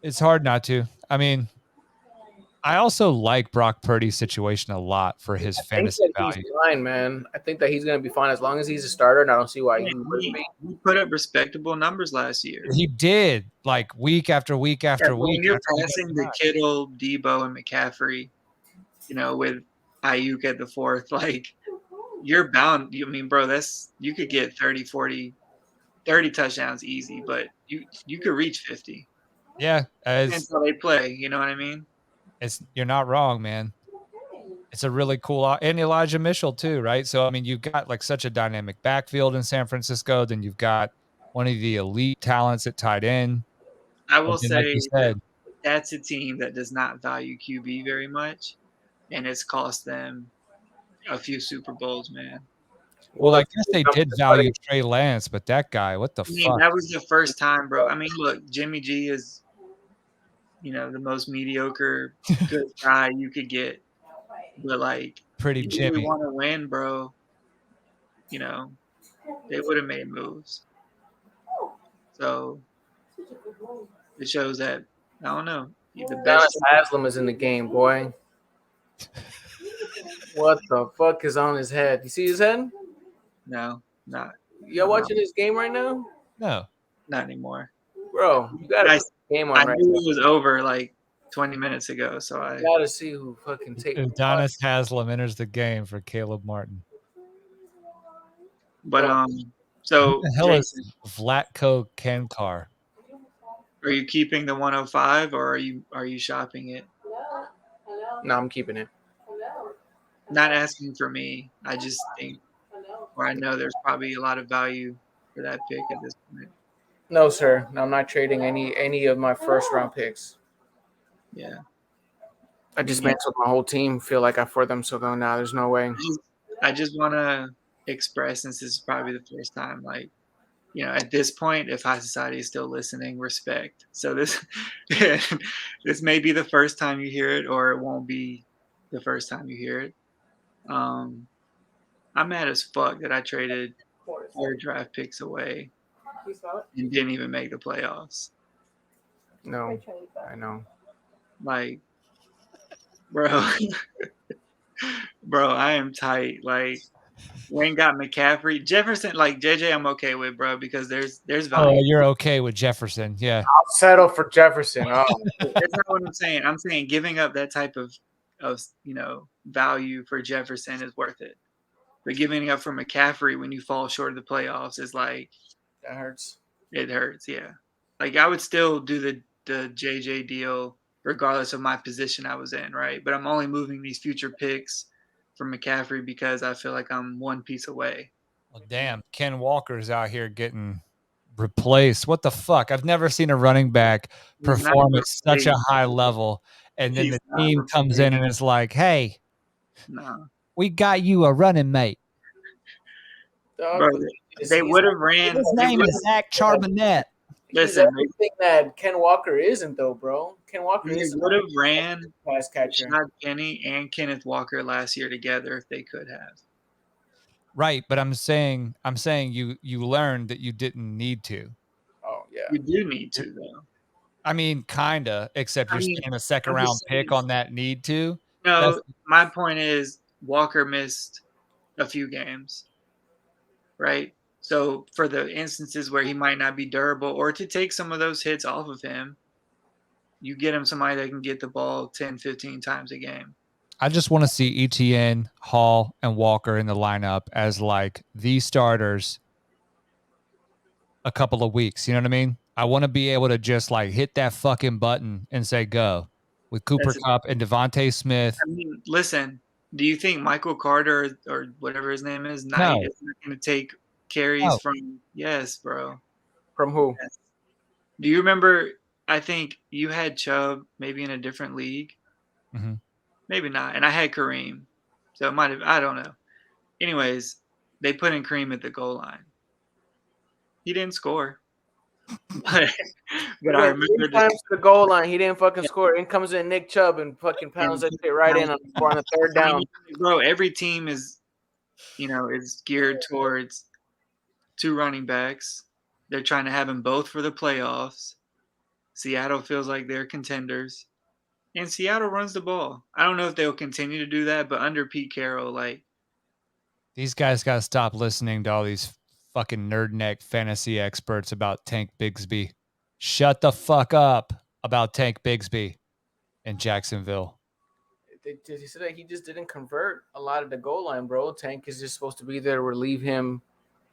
It's hard not to. I mean, I also like Brock Purdy's situation a lot for his fantasy value. He's fine, man. I think that he's going to be fine as long as he's a starter, and I don't see why he wouldn't be. He put up respectable numbers last year. He did, like week after week after week. When you're passing the Kittle, Debo, and McCaffrey, you know, with Ayuk at the fourth, like you're bound. I mean, bro, you could get 30, 40, 30 touchdowns easy, but you could reach 50. Yeah, Depends how they play. You know what I mean? You're not wrong, man. It's a really cool, and Elijah Mitchell too, right? So I mean, you've got like such a dynamic backfield in San Francisco. Then you've got one of the elite talents at tight end. I will say like you said, that's a team that does not value QB very much, and it's cost them a few Super Bowls, man. Well, I guess they did value Trey Lance, but that guy, what the fuck? That was the first time, bro. I mean, look, Jimmy G is, you know, the most mediocre good guy you could get, but like, pretty if Jimmy. you want to win, bro, you know, they would have made moves. So it shows that I don't know. The best Haslam is in the game, boy. What the fuck is on his head? You see his head? No, not. Y'all watching this game right now? No, not anymore. Bro, you gotta put the game on I right knew now. it was over like 20 minutes ago, so I gotta see who fucking takes. Udonis Haslam enters the game for Caleb Martin. But so who the hell is Vlatko Kankar? Are you keeping the 105 or are you shopping it? No, I'm keeping it. Not asking for me. I just think, or I know there's probably a lot of value for that pick at this point. No, sir. No, I'm not trading any of my first round picks. Yeah. I dismantled my whole team. Feel like I for them. So no, there's no way. I just want to express, since this is probably the first time, like, you know, at this point, if high society is still listening, respect. So this this may be the first time you hear it, or it won't be the first time you hear it. I'm mad as fuck that I traded 4 draft picks away and didn't even make the playoffs. No, I know. Like, bro, bro, I am tight. Like, Wayne got McCaffrey, Jefferson. Like JJ, I'm okay with, bro, because there's value. Oh, you're okay with Jefferson. Yeah. I'll settle for Jefferson. Oh, That's not what I'm saying. I'm saying giving up that type of value for Jefferson is worth it. But giving up for McCaffrey when you fall short of the playoffs is like, that hurts. it hurts. Yeah, like I would still do the JJ deal regardless of my position I was in, right? But I'm only moving these future picks for McCaffrey because I feel like I'm one piece away. Well, damn, Ken Walker's out here getting replaced. What the fuck? I've never seen a running back He's not perform at such a replaced. high level, and then He's the not team comes in replaced. and is like, "Hey, No, we got you a running mate. Dog, bro, he's- they he's- would have ran. His They name would is Zach Charbonnet." He's listen. everything that Ken Walker isn't, though, bro. Ken Walker They is would have ran pass catcher. Rashad Penny and Kenneth Walker last year together if they could have. Right, but I'm saying you learned that you didn't need to. Oh yeah. You do need to, though. I mean, kinda, except I you're mean, spending a second I'm round just pick saying. on that need to. No, That's my point is Walker missed a few games, right? So for the instances where he might not be durable, or to take some of those hits off of him, you get him somebody that can get the ball 10, 15 times a game. I just want to see ETN, Hall, and Walker in the lineup as like the starters a couple of weeks. You know what I mean? I want to be able to just like hit that fucking button and say go with Cooper That's- Kupp and Devontae Smith. I mean, listen, do you think Michael Carter or whatever his name is, Knight, No. is not going to take carries No. from? Yes, bro. From who? Yes. Do you remember? I think you had Chubb maybe in a different league. Mhm. Maybe not. And I had Kareem. So it might have, I don't know. Anyways, they put in Kareem at the goal line. He didn't score. But I Went remember three times to the goal line. He didn't fucking score. In comes in Nick Chubb and fucking pounds that shit right in on the third down. Bro, every team is geared towards 2 running backs. They're trying to have them both for the playoffs. Seattle feels like they're contenders. And Seattle runs the ball. I don't know if they'll continue to do that, but under Pete Carroll, like, These guys got to stop listening to all these fucking nerd neck fantasy experts about Tank Bigsby. Shut the fuck up about Tank Bigsby in Jacksonville. He said that he just didn't convert a lot of the goal line, bro. Tank is just supposed to be there to relieve him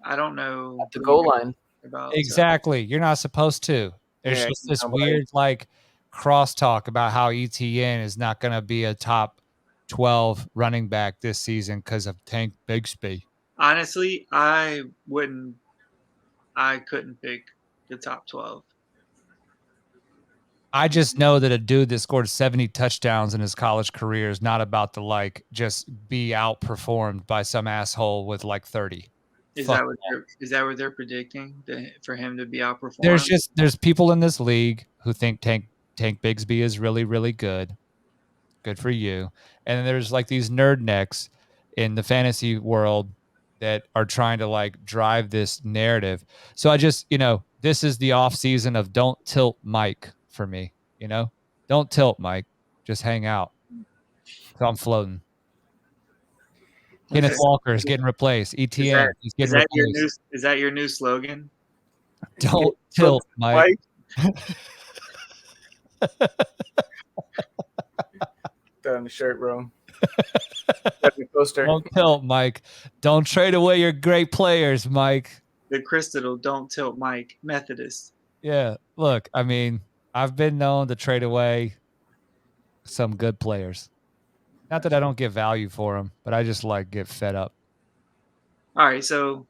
I don't know at the goal line. about Exactly. You're not supposed to. There's Yeah, just this nobody- weird like crosstalk about how ETN is not going to be a top 12 running back this season because of Tank Bigsby. Honestly, I couldn't pick the top 12. I just know that a dude that scored 70 touchdowns in his college career is not about to like just be outperformed by some asshole with like 30. Is Fuck that what they're predicting for him to be outperformed? there's people in this league who think Tank Bigsby is really, really good. Good for you. And then there's like these nerd necks in the fantasy world that are trying to like drive this narrative. So I just, this is the off season of don't tilt Mike for me, Don't tilt Mike. Just hang out. So I'm floating. Kenneth Walker is getting replaced. ETN is getting replaced. Is that your new slogan? Don't tilt Mike. That on the shirt, bro. Poster. Don't tilt Mike. Don't trade away your great players, Mike. The Crystal Don't Tilt Mike Methodist. Yeah, look, I mean, I've been known to trade away some good players. Not that I don't get value for them, but I just like get fed up. All right, so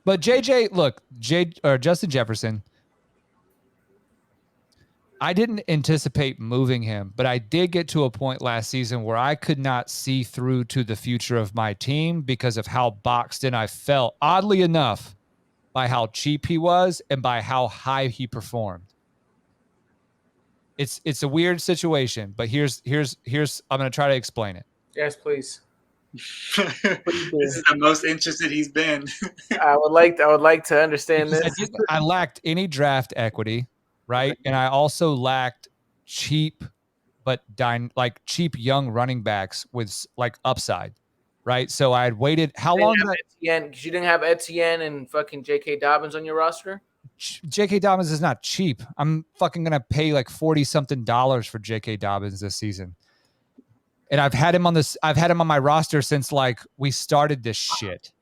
But Justin Jefferson, I didn't anticipate moving him, but I did get to a point last season where I could not see through to the future of my team because of how boxed in I felt, oddly enough, by how cheap he was and by how high he performed. It's a weird situation, but here's I'm going to try to explain it. Yes, please. This is the most interested he's been. I would like to understand this. I lacked any draft equity, right? And I also lacked cheap cheap young running backs with like upside, right? So I had waited. How long? Because you didn't have Etienne and fucking J.K. Dobbins on your roster. J.K. Dobbins is not cheap. I'm fucking gonna pay like $40-something for J.K. Dobbins this season, and I've had him on my roster since like we started this shit.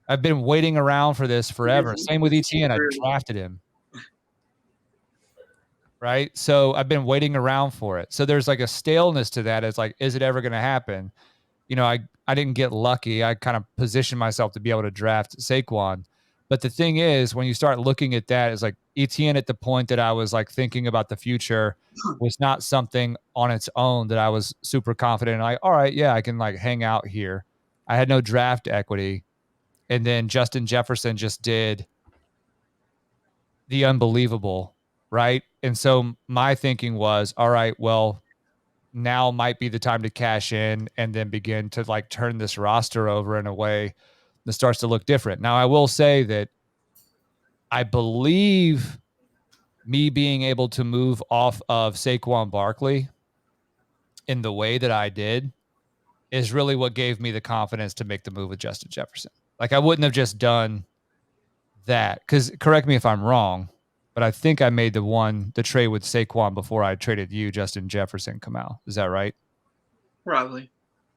I've been waiting around for this forever. Same with Etienne. I drafted him. Right. So I've been waiting around for it. So there's like a staleness to that. It's like, is it ever going to happen? You know, I didn't get lucky. I kind of positioned myself to be able to draft Saquon. But the thing is, when you start looking at that, it's like Etienne at the point that I was like thinking about the future was not something on its own that I was super confident in. Like, all right, yeah, I can like hang out here. I had no draft equity. And then Justin Jefferson just did the unbelievable, right? And so my thinking was, all right, well, now might be the time to cash in and then begin to like turn this roster over in a way that starts to look different. Now, I will say that I believe me being able to move off of Saquon Barkley in the way that I did is really what gave me the confidence to make the move with Justin Jefferson. Like I wouldn't have just done that because correct me if I'm wrong, but I think I made the trade with Saquon before I traded you, Justin Jefferson, Kamal. Is that right? Probably.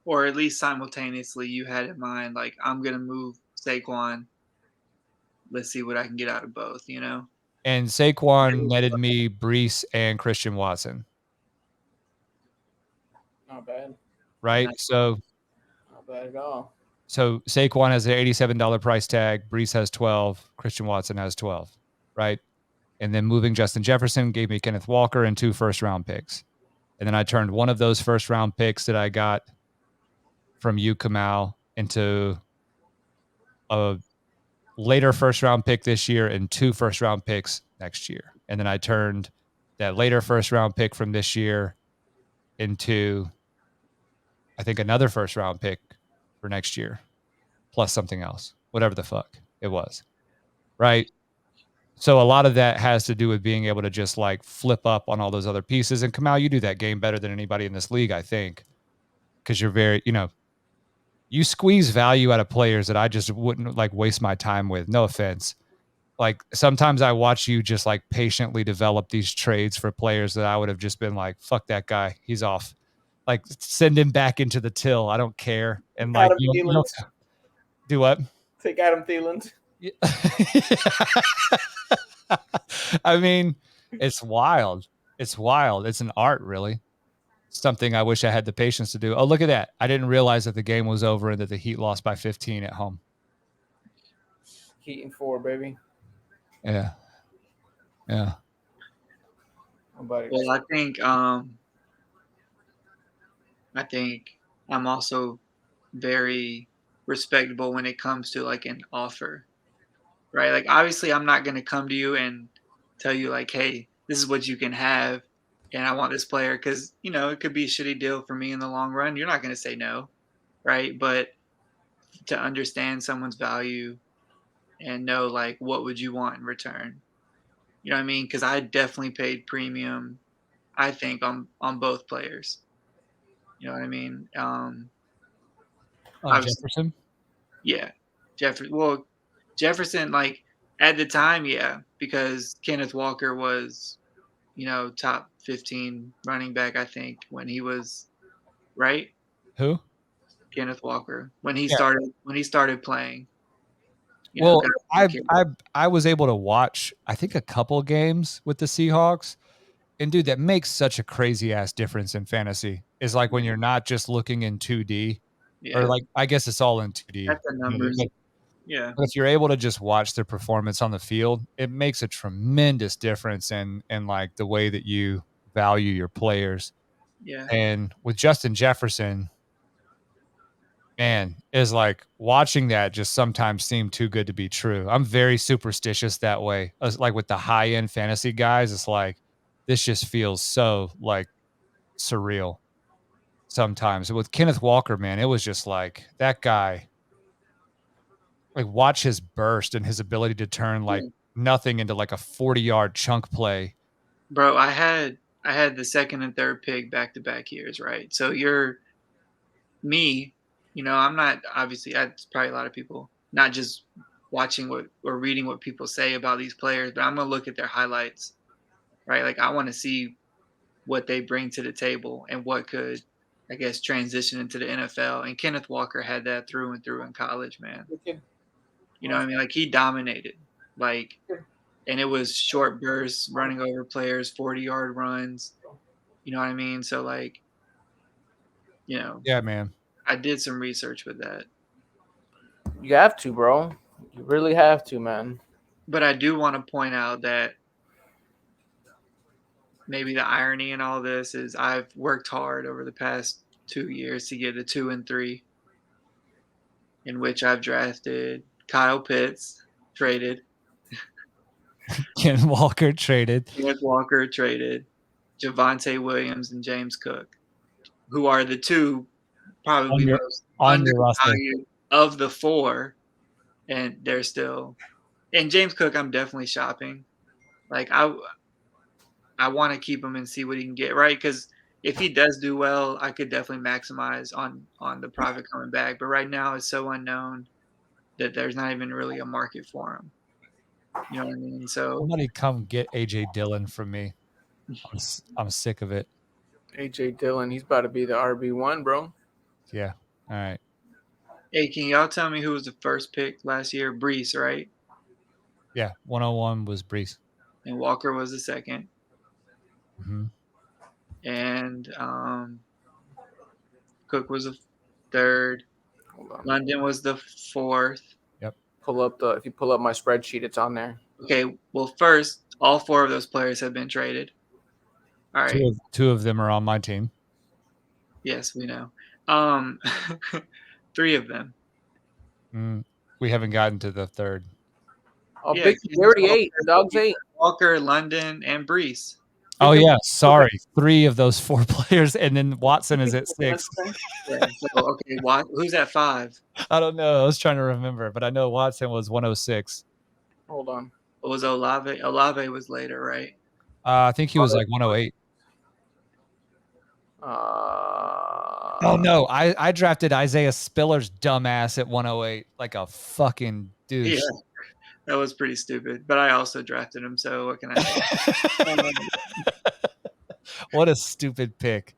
Or at least simultaneously you had in mind, like, I'm going to move Saquon. Let's see what I can get out of both, you know? And Saquon netted me Brees and Christian Watson. Not bad. Right? So not bad at all. So Saquon has an $87 price tag. Brees has 12. Christian Watson has 12. Right? And then moving Justin Jefferson gave me Kenneth Walker and 2 first-round picks. And then I turned one of those first-round picks that I got from you, Kamal, into a later first-round pick this year and 2 first-round picks next year. And then I turned that later first-round pick from this year into, I think, another first-round pick for next year, plus something else, whatever the fuck it was. Right? So a lot of that has to do with being able to just like flip up on all those other pieces. And Kamal, you do that game better than anybody in this league, I think, because you're very, you squeeze value out of players that I just wouldn't like waste my time with. No offense. Like sometimes I watch you just like patiently develop these trades for players that I would have just been like, fuck that guy. He's off. Like send him back into the till. I don't care. And like, you do what? Take Adam Thielen. Yeah. I mean, it's wild. It's wild. It's an art, really. Something I wish I had the patience to do. Oh, look at that. I didn't realize that the game was over and that the Heat lost by 15 at home. Heat and 4, baby. Yeah. Yeah. Well, I think I'm also very respectable when it comes to like an offer, right? Like obviously I'm not going to come to you and tell you like, hey, this is what you can have and I want this player because, it could be a shitty deal for me in the long run. You're not going to say no, right? But to understand someone's value and know like what would you want in return. You know what I mean? Because I definitely paid premium, I think, on both players. You know what I mean? Jefferson? Yeah. Jefferson, like, at the time, yeah, because Kenneth Walker was, top 15 running back, I think, when he was, right? Who? Kenneth Walker. When he started playing. Well, I was able to watch, I think, a couple games with the Seahawks. And dude, that makes such a crazy ass difference in fantasy. Is like when you're not just looking in 2D, or like I guess it's all in 2D. That's the numbers. Yeah. But if you're able to just watch their performance on the field, it makes a tremendous difference in like the way that you value your players. Yeah. And with Justin Jefferson, man, is like watching that just sometimes seem too good to be true. I'm very superstitious that way. Like with the high end fantasy guys, it's like this just feels so like surreal sometimes. With Kenneth Walker, man, it was just like that guy, like watch his burst and his ability to turn like nothing into like a 40-yard chunk play. Bro, I had the second and third pick back to back years, right? So you're me, I'm not obviously it's probably a lot of people, not just watching what or reading what people say about these players, but I'm gonna look at their highlights, right? Like I want to see what they bring to the table and what could, I guess, transition into the NFL. And Kenneth Walker had that through and through in college, man. You know what I mean? Like he dominated. Like and it was short bursts, running over players, 40-yard runs. You know what I mean? So like, you know, Yeah, man. I did some research with that. You have to, bro. You really have to, man. But I do want to point out that maybe the irony in all this is I've worked hard over the past 2 years to get the 2 and 3, in which I've drafted Kyle Pitts, traded, Ken Walker traded. Kenneth Walker, traded, Javonte Williams, and James Cook, who are the two probably most on your roster. undervalued of the four, and they're still. And James Cook, I'm definitely shopping. Like I want to keep him and see what he can get, right? Because if he does do well, I could definitely maximize on the profit coming back. But right now, it's so unknown that there's not even really a market for him. You know what I mean? So Somebody come get AJ Dillon from me. I'm sick of it. AJ Dillon, he's about to be the RB1, bro. Yeah. All right. hey, can y'all tell me who was the first pick last year? Brees, right? Yeah. 101 was Brees. And Walker was the second. Mm-hmm. And Cook was the third. Hold on. London was the fourth. Yep. If you pull up my spreadsheet, it's on there. Okay, well, first, all four of those players have been traded. All right. Two of them are on my team. Yes, we know. 3 of them. We haven't gotten to the third. Oh, Yeah, Big, they already ate. The dog's ate. Walker, London, and Brees. Oh yeah, sorry. 3 of those 4 players, and then Watson is at 6. Yeah, so, okay, who's at 5? I don't know. I was trying to remember, but I know Watson was 106. Hold on. What was Olave? Olave was later, right? I think he was like 108. Oh no, I drafted Isaiah Spiller's dumbass at 108 like a fucking douche. Yeah, that was pretty stupid. But I also drafted him, so what can I say? What a stupid pick.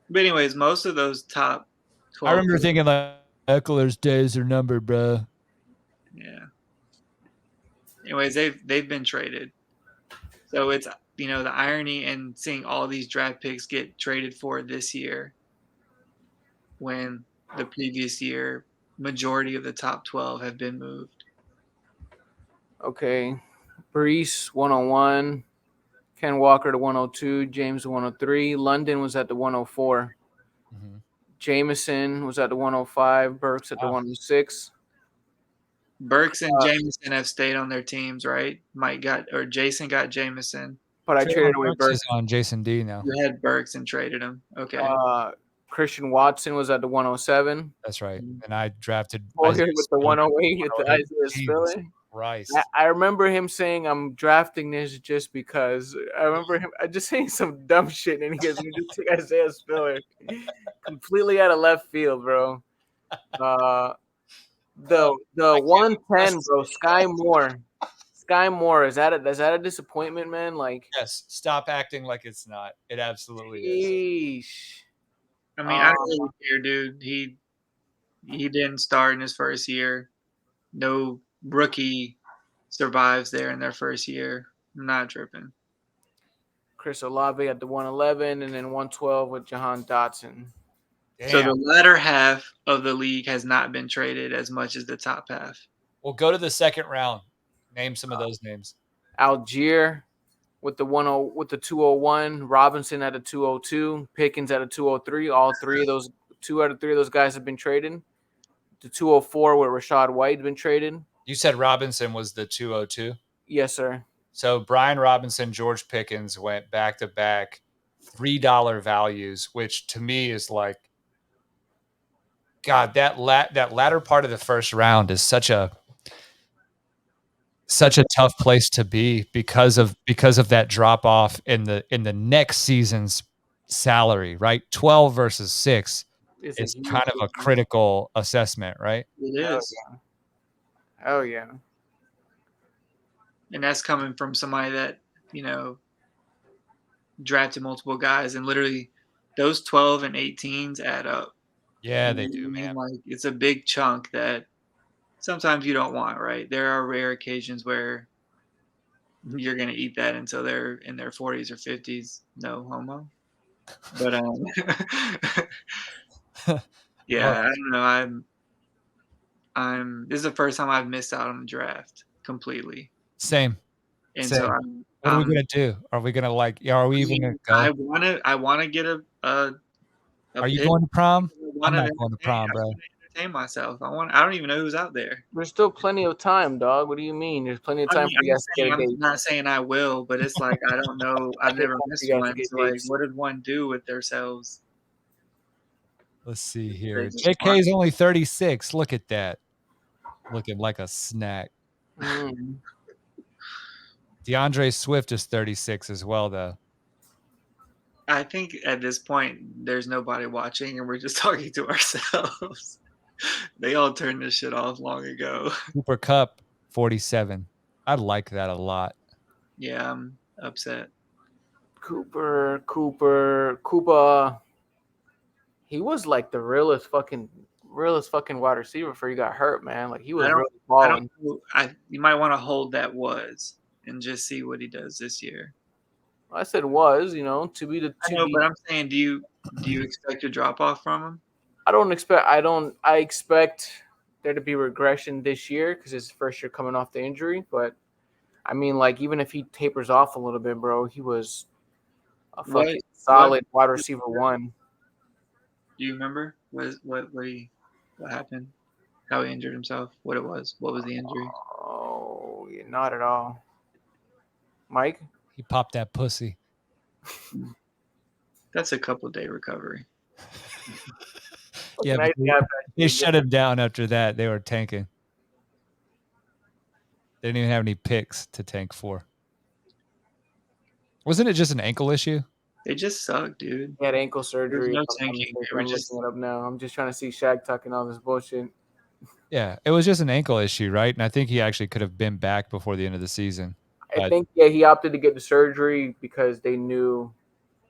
But anyways, most of those top 12. I remember thinking like Eckler's days are numbered, bro. Yeah. Anyways, they've been traded. So it's the irony in seeing all these draft picks get traded for this year when the previous year majority of the top 12 have been moved. Okay. Brees, 101. Ken Walker to 102. James to 103. London was at the 104. Mm-hmm. Jameson was at the 105. Burks at the 106. Burks and Jameson have stayed on their teams, right? Jason got Jameson. But I traded away Burks. On Jason D now. You had Burks and traded him. Okay. Christian Watson was at the 107. That's right. And I drafted with the 108 with the Isaiah Spiller. Right. I remember him saying, "I'm drafting this just because." I remember him just saying some dumb shit, and he goes, "We just took Isaiah Spiller," completely out of left field, bro. The 110, bro. Sky Moore. Sky Moore, is that a disappointment, man? Like, yes, stop acting like it's not. It absolutely is. I mean, I don't really care, dude. He didn't start in his first year. No rookie survives there in their first year. I'm not tripping. Chris Olave at the 111, and then 112 with Jahan Dotson. So Damn. the latter half of the league has not been traded as much as the top half. We'll go to the second round. Name some of those names. Algier with the 201, Robinson at a 202, Pickens at a 203. All three of those, 2 out of 3 of those guys have been traded. The 204 with Rashad White has been traded. You said Robinson was the 202? Yes, sir. So Brian Robinson, George Pickens went back to back $3 values, which to me is like, God, that latter part of the first round is such a tough place to be because of that drop off in the next season's salary, right? 12 versus 6 It's is a huge kind of a difference. critical assessment, right? It Hell is. yeah. Oh yeah. And that's coming from somebody that, drafted multiple guys, and literally those 12 and 18s add up. Yeah, You they know do, what I mean? man. Like, it's a big chunk that sometimes you don't want, right? There are rare occasions where you're gonna eat that until they're in their 40s or 50s. No homo. But yeah, I don't know. I'm this is the first time I've missed out on the draft completely. Same. And Same. so What are we gonna do? Are we gonna are we even gonna go? I wanna get a Are you pick. going to prom? I I'm wanna not going to prom, bro. entertain myself. I don't even know who's out there. There's still plenty of time, dog. What do you mean? There's plenty of I time mean, for you guys to get a date. I'm not saying I will, but it's like I don't know. I've never Plenty missed of you guys to one. get So like, dates. what did one do with themselves? Let's see They here. just JK is only 36. Look at that. Looking like a snack. Mm. DeAndre Swift is 36 as well, though. I think at this point there's nobody watching, and we're just talking to ourselves. They all turned this shit off long ago. Cooper Cup, 47. I like that a lot. Yeah, I'm upset. Cooper. He was like the realest fucking wide receiver before he got hurt, man. Like he was really I balling. don't know. You might want to hold that was and just see what he does this year. I said was, to be the I know, but I'm saying, do you expect a drop off from him? I expect there to be regression this year because it's his first year coming off the injury. But I mean, like even if he tapers off a little bit, bro, he was a fucking solid wide receiver one. Do you remember what happened? How he injured himself? What it was? What was the injury? Oh, yeah, not at all. Mike? He popped that pussy. That's a couple-day recovery. Yeah, but they shut him down after that. They were tanking. They didn't even have any picks to tank for. Wasn't it just an ankle issue? They just suck, dude. He had ankle surgery. There's no tanking. I'm looking it up now. I'm just trying to see Shaq talking all this bullshit. Yeah, it was just an ankle issue, right? And I think he actually could have been back before the end of the season. I think he opted to get the surgery because they knew.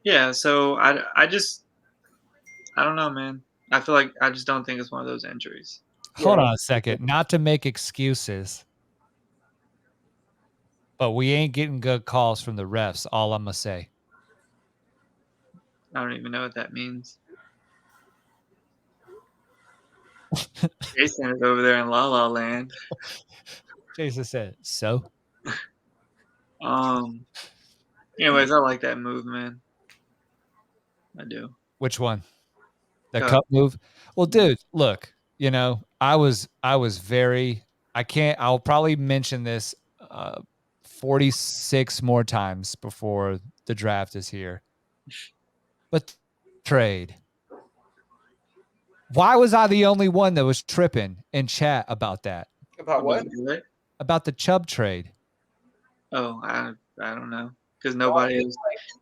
Yeah, so I don't know, man. I feel like I just don't think it's one of those injuries. Hold on a second. Not to make excuses, but we ain't getting good calls from the refs. All I'm gonna say. I don't even know what that means. Jason is over there in La La Land. Jason said, so? Anyways, I like that move, man. I do. Which one? The cup move? Well, dude, look, I was very, I'll probably mention this 46 more times before the draft is here. But trade. Why was I the only one that was tripping in chat about that? About what? About the Chubb trade. Oh, I don't know. Because nobody is.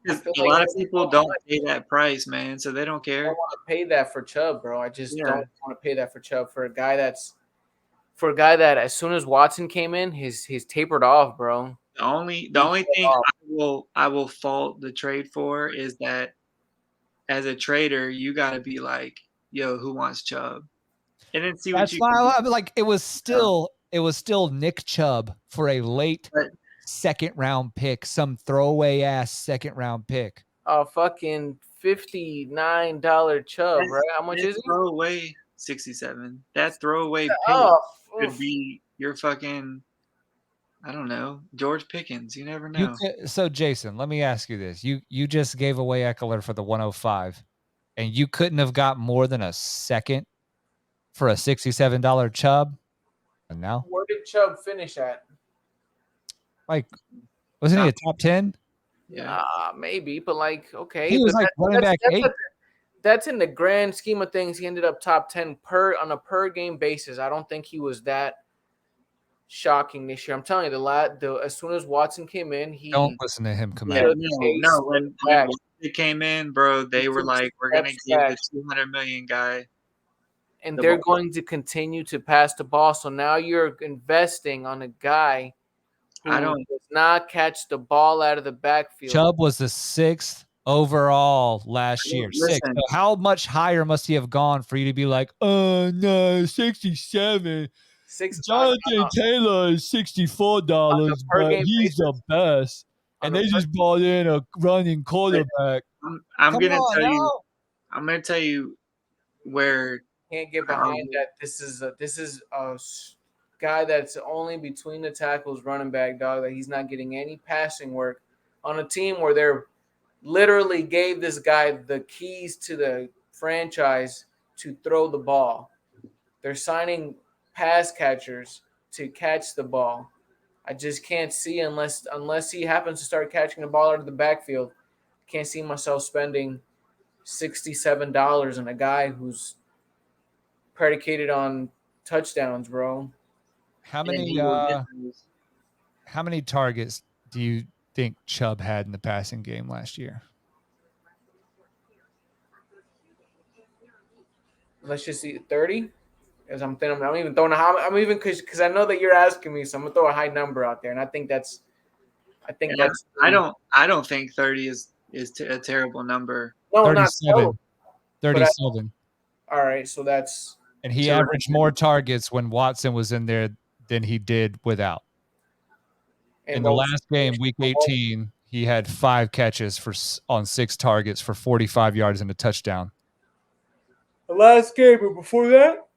A lot of people don't pay that price, man, so they don't care. I don't want to pay that for Chubb, bro. I just don't want to pay that for Chubb for a guy that as soon as Watson came in, he's tapered off, bro. The only thing I will fault the trade for is that as a trader, you got to be like, yo, who wants Chubb? And then see what you. That's why I'm like, it was still Nick Chubb for a late second round pick, some throwaway ass second round pick. a fucking $59 Chubb, right? How much is he? Throwaway 67. That throwaway pick Oh, could oof. be your fucking, I don't know, George Pickens. You never You know. could, so Jason, let me ask you this: you just gave away Eckler for the 105, and you couldn't have got more than a second for a $67 Chubb. And now, Where did Chubb finish at? like, wasn't he a top 10? Yeah. Maybe, but like, okay, He was but like running back 8. that's in the grand scheme of things. He ended up top 10 on a per game basis. I don't think he was that shocking this year. I'm telling you, as soon as Watson came in, Don't he listen to him, Yeah, Commander. no. When they came in, bro, they were took like, "We're gonna steps give back. the 200 million guy." And the they're ball. going to continue to pass the ball. So now you're investing on a guy who I don't. does not catch the ball out of the backfield. Chubb was the 6th overall last year. 6th. Listen. So how much higher must he have gone for you to be like, oh no, 67? Jonathan Taylor is $64, per but game he's the best. On And a they per- just brought in a running quarterback. I'm Come gonna on tell you. now. I'm gonna tell you where. Can't get behind that. This is a guy that's only between the tackles, running back, dog. That he's not getting any passing work on a team where they're literally gave this guy the keys to the franchise to throw the ball. They're signing pass catchers to catch the ball. I just can't see unless he happens to start catching the ball out of the backfield. Can't see myself spending $67 on a guy who's predicated on touchdowns, bro. How and many he will get those. how many targets do you think Chubb had in the passing game last year? Let's just see 30. Because I'm even throwing I'm even because I know that you're asking me, so I'm gonna throw a high number out there, and I think that's And I don't think 30 is a terrible number. no, not 37. but 37. all right. So that's And he So- averaged more targets when Watson was in there than he did without. In the last game, week 18, he had 5 catches on 6 targets for 45 yards and a touchdown. the last game, but before that,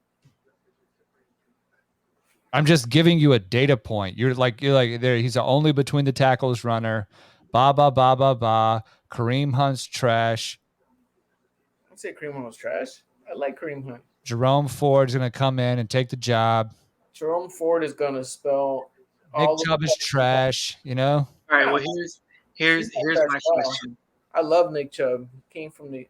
I'm just giving you a data point. You're like there. He's the only between the tackles runner. Ba ba ba ba ba. Kareem Hunt's trash. I'd say Kareem Hunt was trash. I like Kareem Hunt. Jerome Ford's gonna come in and take the job. Jerome Ford is gonna spell Nick all Chubb is trash. You know. All right. Well, here's He's not my trash at all. question. I love Nick Chubb. Came from the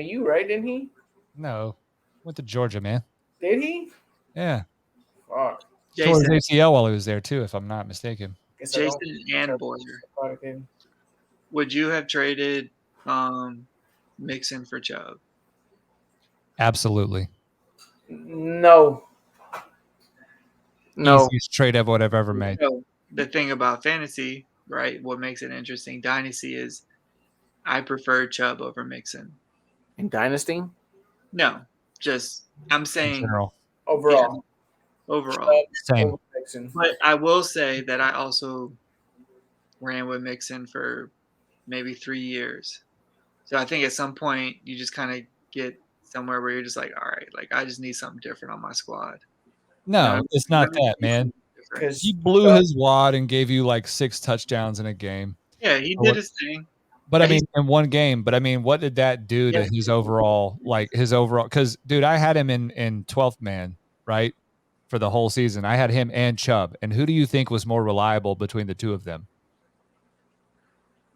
U, right? Didn't he? No, went to Georgia, man. Did he? Yeah, Fuck. tore his Jason, ACL while he was there too, if I'm not mistaken. Guess I don't. Jason and Boyer, would you have traded Mixon for Chubb? Absolutely. No. Easiest trade I've ever made. So, the thing about fantasy, right? What makes it interesting, dynasty, is I prefer Chubb over Mixon. In Dynasty? No, just I'm saying overall. Yeah, overall. Same. But I will say that I also ran with Mixon for maybe 3 years. So I think at some point you just kind of get somewhere where you're just like, all right, like I just need something different on my squad. No, it's not that, man. He blew his wad and gave you like 6 touchdowns in a game. Yeah, he did his thing. But I mean, in one game. But I mean, what did that do to his overall? Because dude, I had him in 12th man, right, for the whole season. I had him and Chubb. And who do you think was more reliable between the two of them?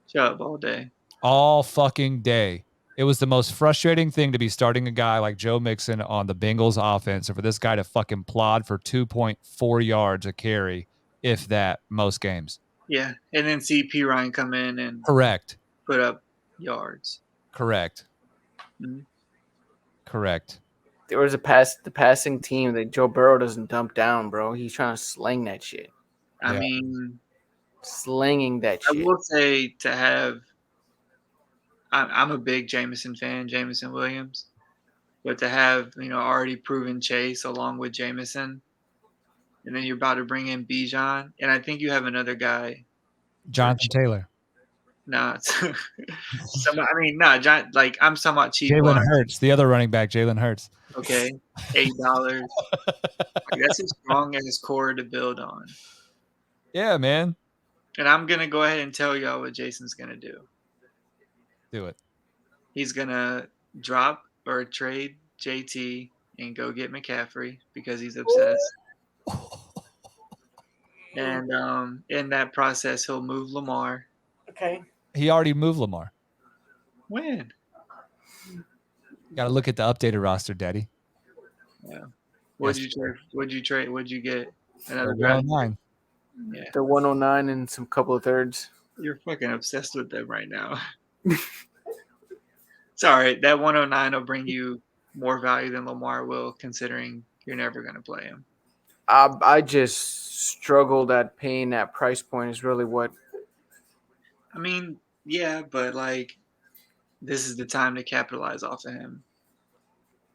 Chubb all day. All fucking day. It was the most frustrating thing to be starting a guy like Joe Mixon on the Bengals offense, and for this guy to fucking plod for 2.4 yards a carry, if that, most games. Yeah, and then see P. Ryan come in and Correct. put up yards. Correct. Mm-hmm. Correct. There was the passing team that Joe Burrow doesn't dump down, bro. He's trying to sling that shit. I mean, slinging that shit. I will say to have. I'm a big Jameson fan, Jameson Williams, but to have already proven Chase along with Jameson, and then you're about to bring in Bijan, and I think you have another guy, Jonathan Taylor. Nah, John. Like I'm somewhat cheap Jalen on. Hurts, the other running back, Jalen Hurts. Okay, $8. That's a strong ass core to build on. Yeah, man. And I'm gonna go ahead and tell y'all what Jason's gonna do. Do it. He's gonna drop or trade JT and go get McCaffrey because he's obsessed. And in that process, he'll move Lamar. Okay. He already moved Lamar. When? Got to look at the updated roster, Daddy. Yeah. What'd you trade? What'd you get? Another The draft? 109. Yeah. The 109 and some couple of thirds. You're fucking obsessed with them right now. It's all right. That 109 will bring you more value than Lamar will, considering you're never going to play him. I just struggled at paying that price point. Is really what. I mean, yeah, but like, this is the time to capitalize off of him.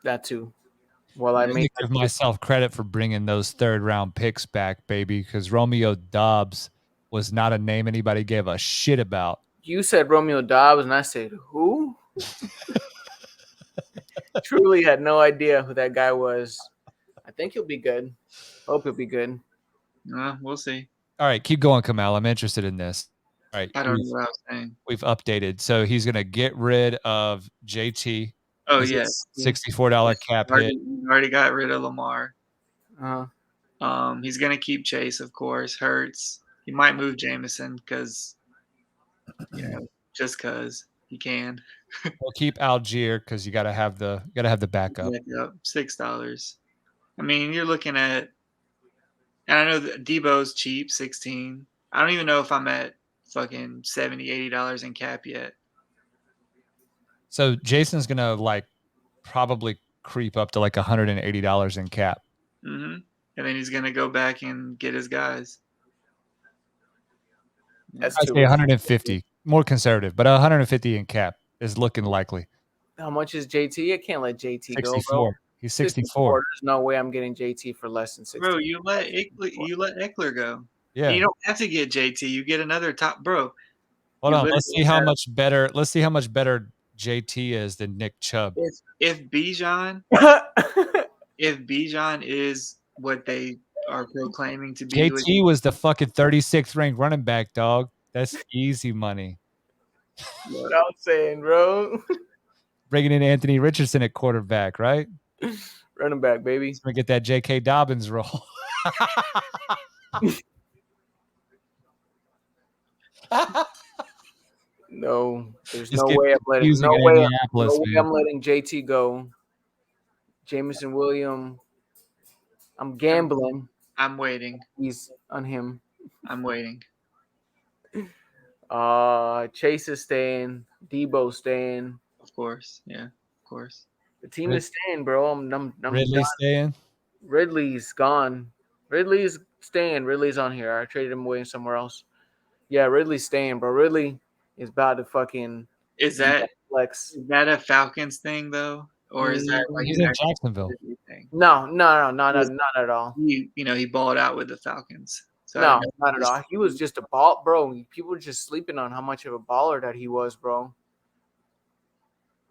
That too. Well, I I made need to give myself credit for bringing those third round picks back, baby, because Romeo Dobbs was not a name anybody gave a shit about. You said Romeo Dobbs, and I said who? Truly had no idea who that guy was. I think he'll be good. Hope he'll be good. We'll see. All right, keep going, Kamal. I'm interested in this. All right, I don't know what I was saying. we've updated. So he's going to get rid of JT. Oh, He's a yes. $64 cap hit. Already got rid of Lamar. Uh, He's going to keep Chase, of course. Hurts. He might move Jameson because, just because he can. We'll keep Algier because you got to have the backup. Yep, $6. I mean, you're looking at, and I know that Debo's cheap, 16. I don't even know if I'm at fucking $70, $80 in cap yet. So Jason's going to probably creep up to $180 in cap. Mm-hmm. And then he's gonna go back and get his guys. that's I too. say 150, more conservative, but 150 in cap is looking likely. How much is JT? I can't let JT go, bro. 64. He's 64. There's no way I'm getting JT for less than 60. Bro, you let Eckler go. Yeah. You don't have to get JT. You get another top, bro. Hold You on. Let's see literally how have- much better. Let's see how much better JT is than Nick Chubb. If Bijan is what they are proclaiming to be, JT was the fucking 36th ranked running back, dog. That's easy money. What I'm saying, bro. Bringing in Anthony Richardson at quarterback, right? Running back, baby. He's gonna get that J.K. Dobbins role. No, there's Just no get way I'm letting. confusing No in way. Indianapolis, No way man. I'm letting JT go. Jameson Williams. I'm gambling. I'm waiting. He's on him. I'm waiting. Chase is staying. Debo staying. Of course. Yeah. Of course. The team is staying, bro. I'm Ridley done. staying. Ridley's gone. Ridley's staying. Ridley's on here. I traded him away somewhere else. Yeah, Ridley's staying, bro. Ridley is about to fucking Is that flex. a Falcons thing though, or is that like He's an in actual Jacksonville. thing? No, not at all. He balled out with the Falcons. So I No, don't know. not at all. He was just a ball, bro. People were just sleeping on how much of a baller that he was, bro.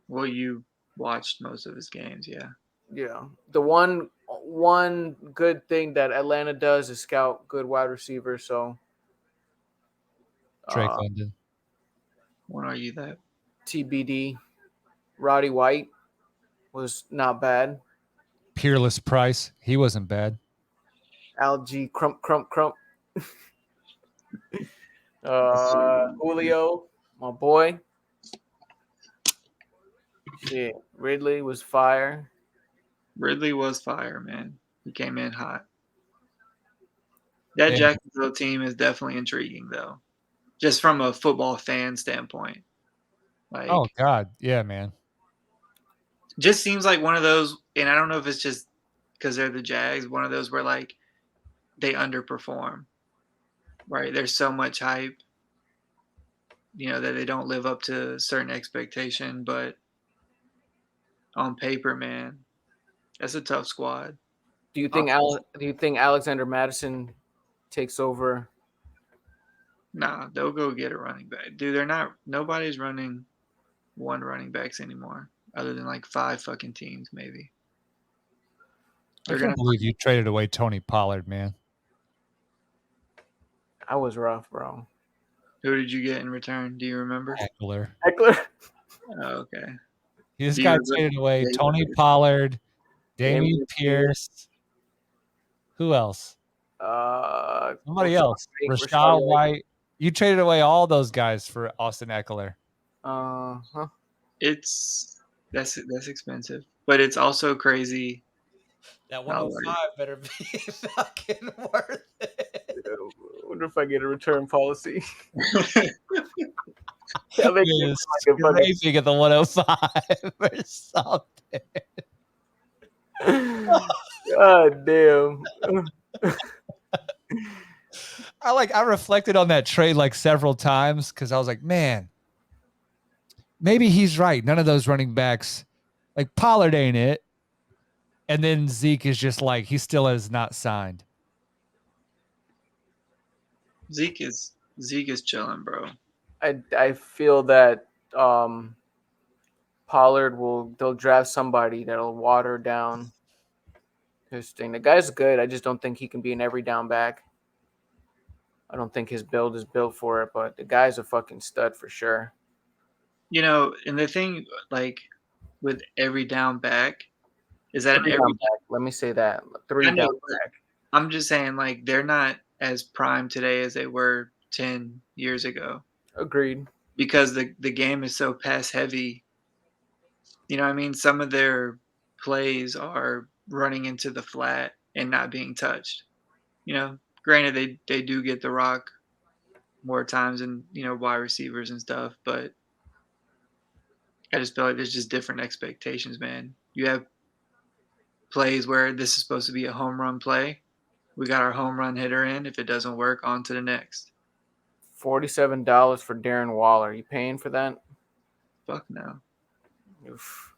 Well, you watched most of his games, yeah. Yeah. The one good thing that Atlanta does is scout good wide receivers. So Drake London. When are you that? TBD. Roddy White was not bad. Peerless Price. He wasn't bad. Algie crump. Julio, my boy. Yeah, Ridley was fire. Ridley was fire, man. He came in hot. That Yeah. Jacksonville team is definitely intriguing, though, just from a football fan standpoint. Like, Oh God, yeah, man. just seems like one of those, and I don't know if it's just because they're the Jags, one of those where like they underperform, right? There's so much hype, that they don't live up to certain expectation, but on paper, man, that's a tough squad. Do you think Alexander Madison takes over? Nah, they'll go get a running back. Dude, nobody's running one running backs anymore, other than like 5 fucking teams, maybe. I can't believe you traded away Tony Pollard, man. I was rough, bro. Who did you get in return? Do you remember? Eckler. Eckler. Oh, okay. This Do you guy remember- traded away Yeah, Tony yeah. Pollard, Damian Damian Pierce. Who else? Somebody else. Rashad White. You traded away all those guys for Austin Eckler. Huh. That's expensive, but it's also crazy. That 105 better be fucking worth it. I wonder if I get a return policy. It's scraping at the 105 or something. God damn. I reflected on that trade like several times because I was like, man, maybe he's right. None of those running backs, like Pollard ain't it. And then Zeke is just like, he still is not signed. Zeke is chilling, bro. I feel that Pollard they'll draft somebody that'll water down his thing. The guy's good. I just don't think he can be an every down back. I don't think his build is built for it, but the guy's a fucking stud for sure. You know, and the thing like with every down back is that let me say that 3 I know, down but back. I'm just saying like they're not as prime today as they were 10 years ago. Agreed. Because the game is so pass heavy. You know what I mean? Some of their plays are running into the flat and not being touched. You know, granted they do get the rock more times than, you know, wide receivers and stuff, but I just feel like there's just different expectations, man. You have plays where this is supposed to be a home run play. We got our home run hitter in. If it doesn't work, on to the next. $47 for Darren Waller. You paying for that? Fuck no. Oof.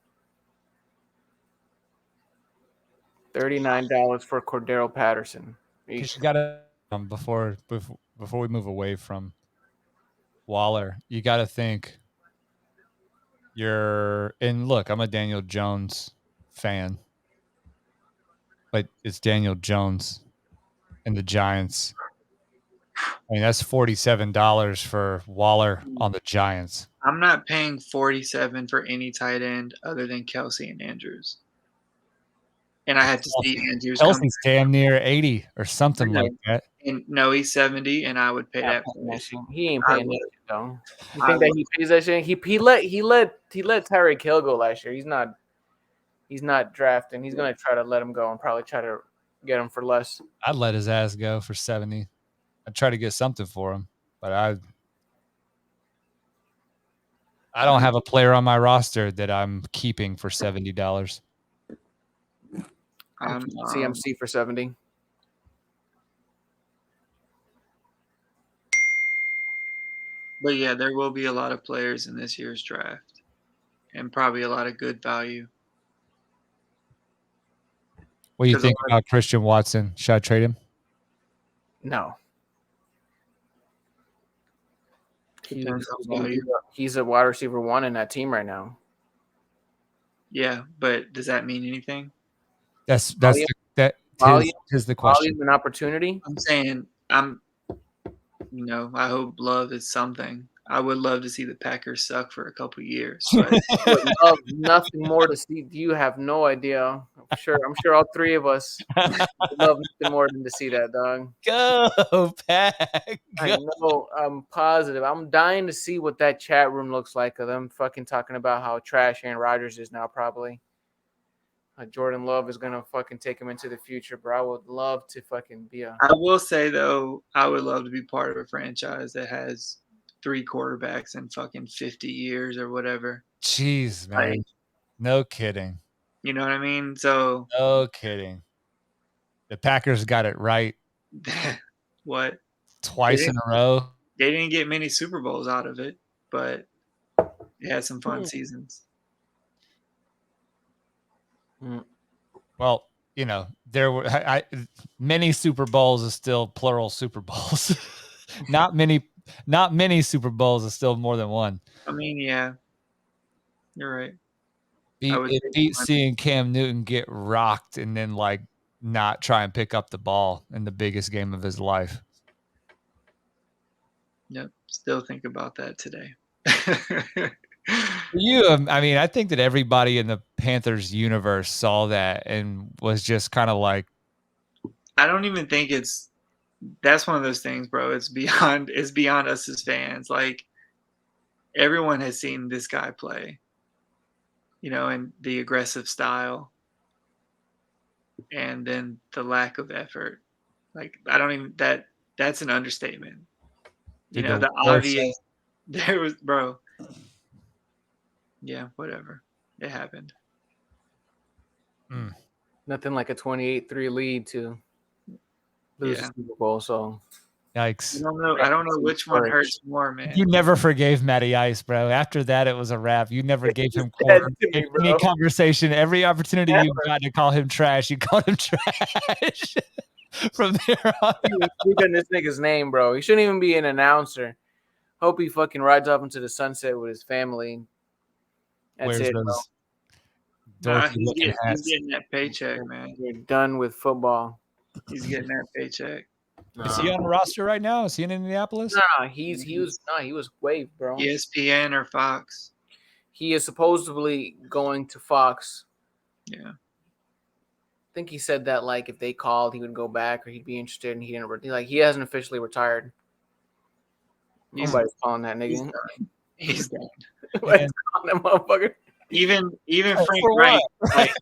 $39 for Cordero Patterson. Because you got to before we move away from Waller, you got to think look, I'm a Daniel Jones fan, but it's Daniel Jones and the Giants. I mean, that's $47 for Waller on the Giants. I'm not paying 47 for any tight end other than Kelsey and Andrews. And I had to see Andrews. Kelsey's damn near 80 or something like that. And no, he's 70, and I would pay that. He ain't paying that shit though. You think that he pays that shit? He let Tyreek Hill go last year. He's not drafting. He's gonna try to let him go and probably try to get him for less. I'd let his ass go for 70. I'd try to get something for him, but I don't have a player on my roster that I'm keeping for $70. CMC for 70. But yeah, there will be a lot of players in this year's draft, and probably a lot of good value. What do you think about Christian Watson? Should I trade him? No. Value. He's a wide receiver 1 in that team right now. Yeah, but does that mean anything? That's the question. Volume and opportunity. I'm saying I hope Love is something. I would love to see the Packers suck for a couple years, but I would love nothing more to see. You have no idea. I'm sure all three of us would love nothing more than to see that, dog. Go, Pack. I know. I'm positive. I'm dying to see what that chat room looks like of them fucking talking about how trash Aaron Rodgers is now, probably. Jordan Love is gonna fucking take him into the future, bro. I would love to fucking be a. I will say though, I would love to be part of a franchise that has 3 quarterbacks in fucking 50 years or whatever. Jeez, man. No kidding. You know what I mean? So no kidding. The Packers got it right. What? Twice in a row. They didn't get many Super Bowls out of it, but they had some fun seasons. Well, there were many Super Bowls is still plural Super Bowls. Not many Not many Super Bowls is still more than one. I mean, yeah, you're right. It beats seeing Cam Newton get rocked and then like not try and pick up the ball in the biggest game of his life. Yep, still think about that today. I mean, I think that everybody in the Panthers universe saw that and was just kind of like, I don't even think that's one of those things, bro. It's beyond us as fans. Like everyone has seen this guy play, and the aggressive style and then the lack of effort. Like I don't even that's an understatement. Dude, The the worst. obvious there was, bro. Yeah, whatever. It happened. Nothing like a 28-3 lead to lose the Super Bowl. So yikes. I don't know which one hurts more, man. You never forgave Matty Ice, bro. After that, it was a wrap. You never gave him any conversation. Every opportunity you got to call him trash, you called him trash. From there on, speak on this nigga's name, bro. He shouldn't even be an announcer. Hope he fucking rides off into the sunset with his family. That's it, bro. He's getting that paycheck, man. You're done with football. He's getting that paycheck. Is he on the roster right now? Is he in Indianapolis? No, he was waived, bro. ESPN or Fox. He is supposedly going to Fox. Yeah. I think he said that like if they called, he would go back or he'd be interested, and he didn't. Like he hasn't officially retired. Nobody's calling that nigga. He's done. Nobody's calling that motherfucker. Even Frank Wright, like,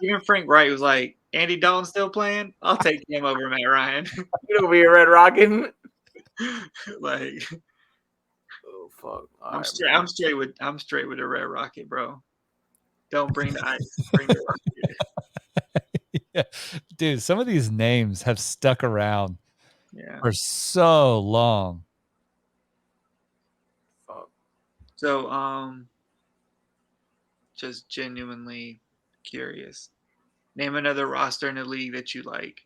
even Frank Wright was like, Andy Dalton still playing? I'll take him over Matt Ryan. You know, be a Red Rocket. Like, oh fuck! I'm straight with a Red Rocket, bro. Don't bring the ice. Bring the rocket. Yeah. Dude, some of these names have stuck around for so long. Fuck. So, just genuinely curious. Name another roster in the league that you like.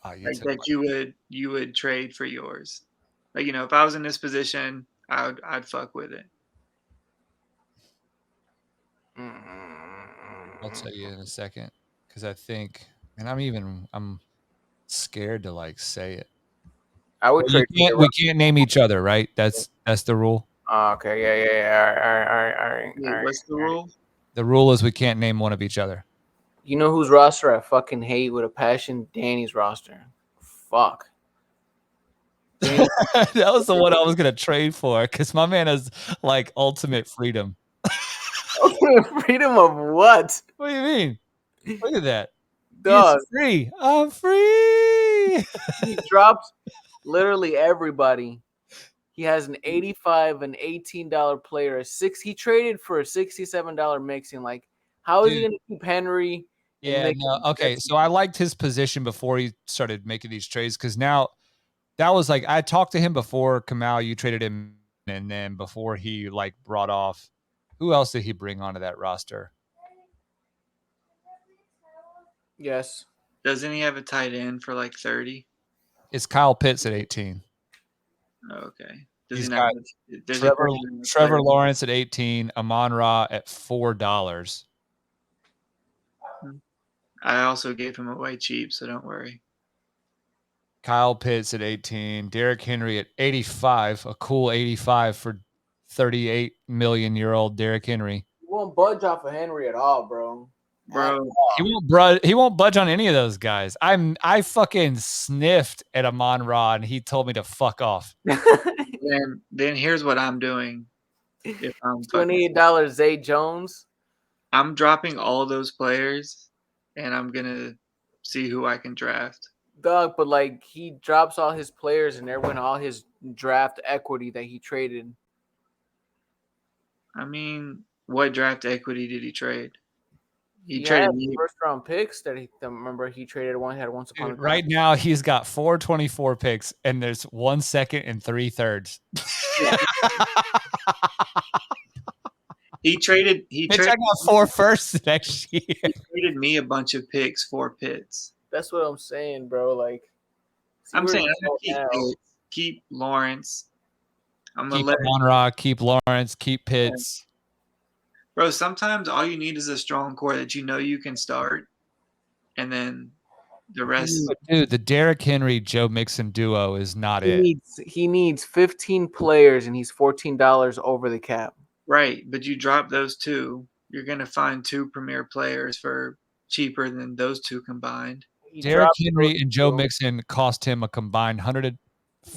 That you would trade for yours. Like, if I was in this position, I'd fuck with it. I'll tell you in a second because I think, and I'm scared to like say it. I would trade. We can't name each other, right? That's the rule. Okay, yeah. All right. What's the rule? The rule is we can't name one of each other. You know whose roster I fucking hate with a passion? Danny's roster. Fuck. That was the one I was gonna trade for because my man has like ultimate freedom. Freedom of what? What do you mean? Look at that. Dog. He's free. I'm free. He drops literally everybody. He has an $85 and $18 player. He traded for a $67 mixing. Like, how is he gonna keep Henry? Yeah, no. Okay, so I liked his position before he started making these trades because now that was like I talked to him before Kamau, you traded him, and then before he like brought off. Who else did he bring onto that roster? Yes. Doesn't he have a tight end for like 30? It's Kyle Pitts at 18. Okay. He's got Trevor Lawrence at 18, Amon-Ra at $4. I also gave him away cheap, so don't worry. Kyle Pitts at 18, Derrick Henry at 85, a cool 85 for 38 million-year-old Derrick Henry. He won't budge off of Henry at all, bro. He won't budge on any of those guys. I fucking sniffed at Amon-Ra and he told me to fuck off. Then here's what I'm doing. If I'm $28 Zay Jones. I'm dropping all those players and I'm gonna see who I can draft. Doug, but like he drops all his players and they're winning all his draft equity that he traded. I mean, what draft equity did he trade? He traded first round picks that he traded once upon a time. Right now he's got 424 picks and there's 1 second and 3/3. He traded I got 4 firsts next year. He traded me a bunch of picks for Pitts. That's what I'm saying, bro. Like I'm saying keep Lawrence. I'm gonna Keep let Monrock, keep Lawrence, keep Pitts. bro. Sometimes all you need is a strong core that you know you can start, and then the rest. But dude, the Derrick Henry Joe Mixon duo is not it. He needs 15 players, and he's $14 over the cap. Right, but you drop those two, you're gonna find two premier players for cheaper than those two combined. Derrick Henry and Joe Mixon cost him a combined $150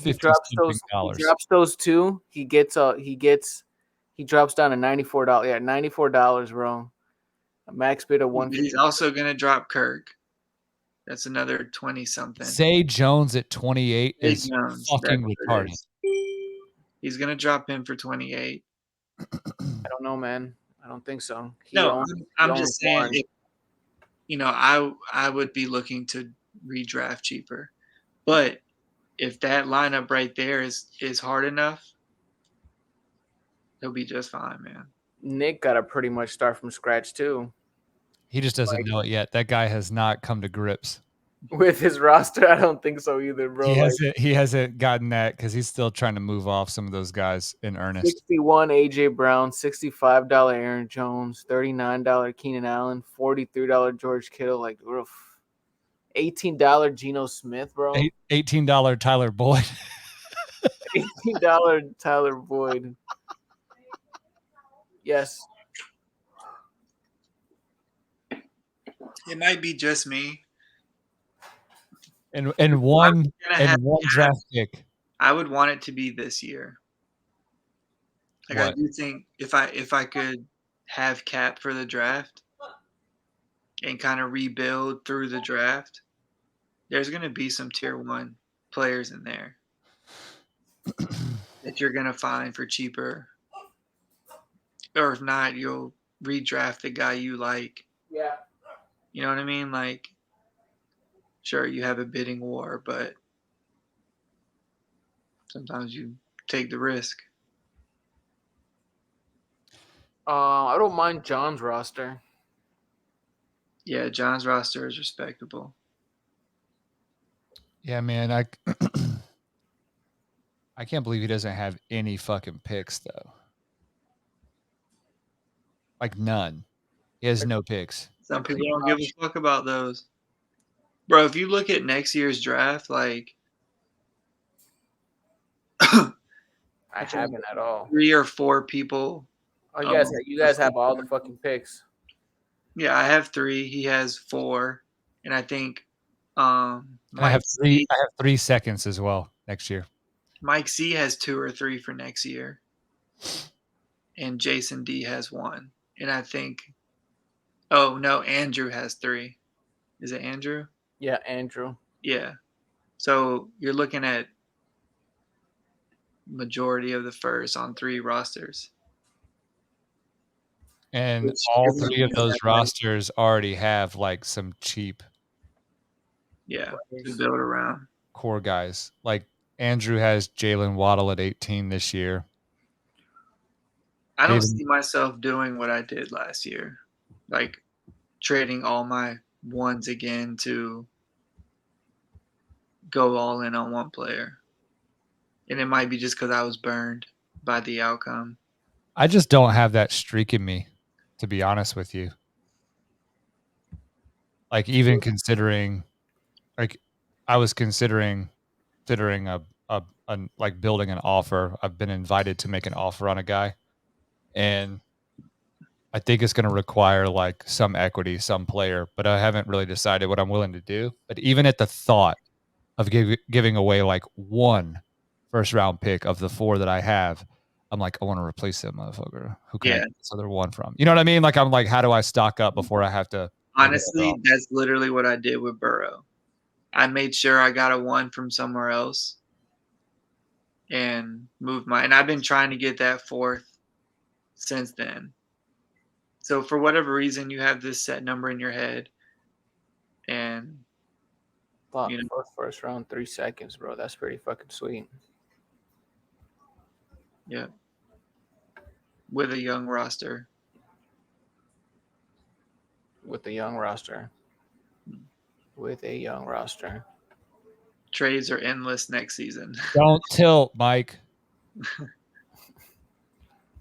He drops something. those two. He drops down to $94. Yeah, $94, bro. A max bid of But he's 150. also gonna drop Kirk. That's another 20 something. Zay Jones at 28 Zay is Jones, fucking that's what it retarded. is. He's gonna drop him for 28. I don't know, man. I don't think so. I'm just saying, if, I would be looking to redraft cheaper, but if that lineup right there is hard enough, he'll be just fine, man. Nick got to pretty much start from scratch too. He just doesn't know it yet. That guy has not come to grips with his roster. I don't think so either, bro. He hasn't gotten that because he's still trying to move off some of those guys in earnest. 61 AJ Brown, $65 Aaron Jones, $39 Keenan Allen, $43 George Kittle. Like, oof. $18 Geno Smith, bro. $18 Tyler Boyd. $18 Tyler Boyd. Yes. It might be just me. And one draft pick. I would want it to be this year. Like, what? I do think if I could have cap for the draft and kind of rebuild through the draft, there's going to be some tier 1 players in there that you're going to find for cheaper. Or if not, you'll redraft the guy you like. Yeah. You know what I mean? Like, sure, you have a bidding war, but sometimes you take the risk. I don't mind John's roster. Yeah, John's roster is respectable. Yeah, man, I can't believe he doesn't have any fucking picks though. Like none. He has no picks. Some people don't give a fuck about those. Bro, if you look at next year's draft, like I haven't at all. 3 or 4 people. Oh, you guys have all the fucking picks. Yeah, I have 3. He has 4, and I think I have 3 seconds as well next year. Mike C has 2 or 3 for next year, and Jason D has 1, and I think. Oh no, Andrew has 3. Is it Andrew? Yeah, Andrew. Yeah. So you're looking at majority of the first on 3 rosters. And all 3 of those rosters already have like some cheap to build around core guys. Like Andrew has Jalen Waddle at 18 this year. I don't see myself doing what I did last year, like trading all my ones again to go all in on one player. And it might be just because I was burned by the outcome. I just don't have that streak in me, to be honest with you. Like even considering, like I was considering a like building an offer. I've been invited to make an offer on a guy, and I think it's going to require like some equity, some player, but I haven't really decided what I'm willing to do. But even at the thought of giving away like 1 first round pick of the 4 that I have, I'm like, I want to replace that motherfucker. Who can I get this other 1 from? You know what I mean? Like, I'm like, how do I stock up before I have to? Honestly, that's literally what I did with Burrow. I made sure I got a 1 from somewhere else and moved and I've been trying to get that 4th since then. So for whatever reason, you have this set number in your head, and first round 3 seconds, bro. That's pretty fucking sweet. Yeah. With a young roster. trades are endless next season. Don't tilt, Mike.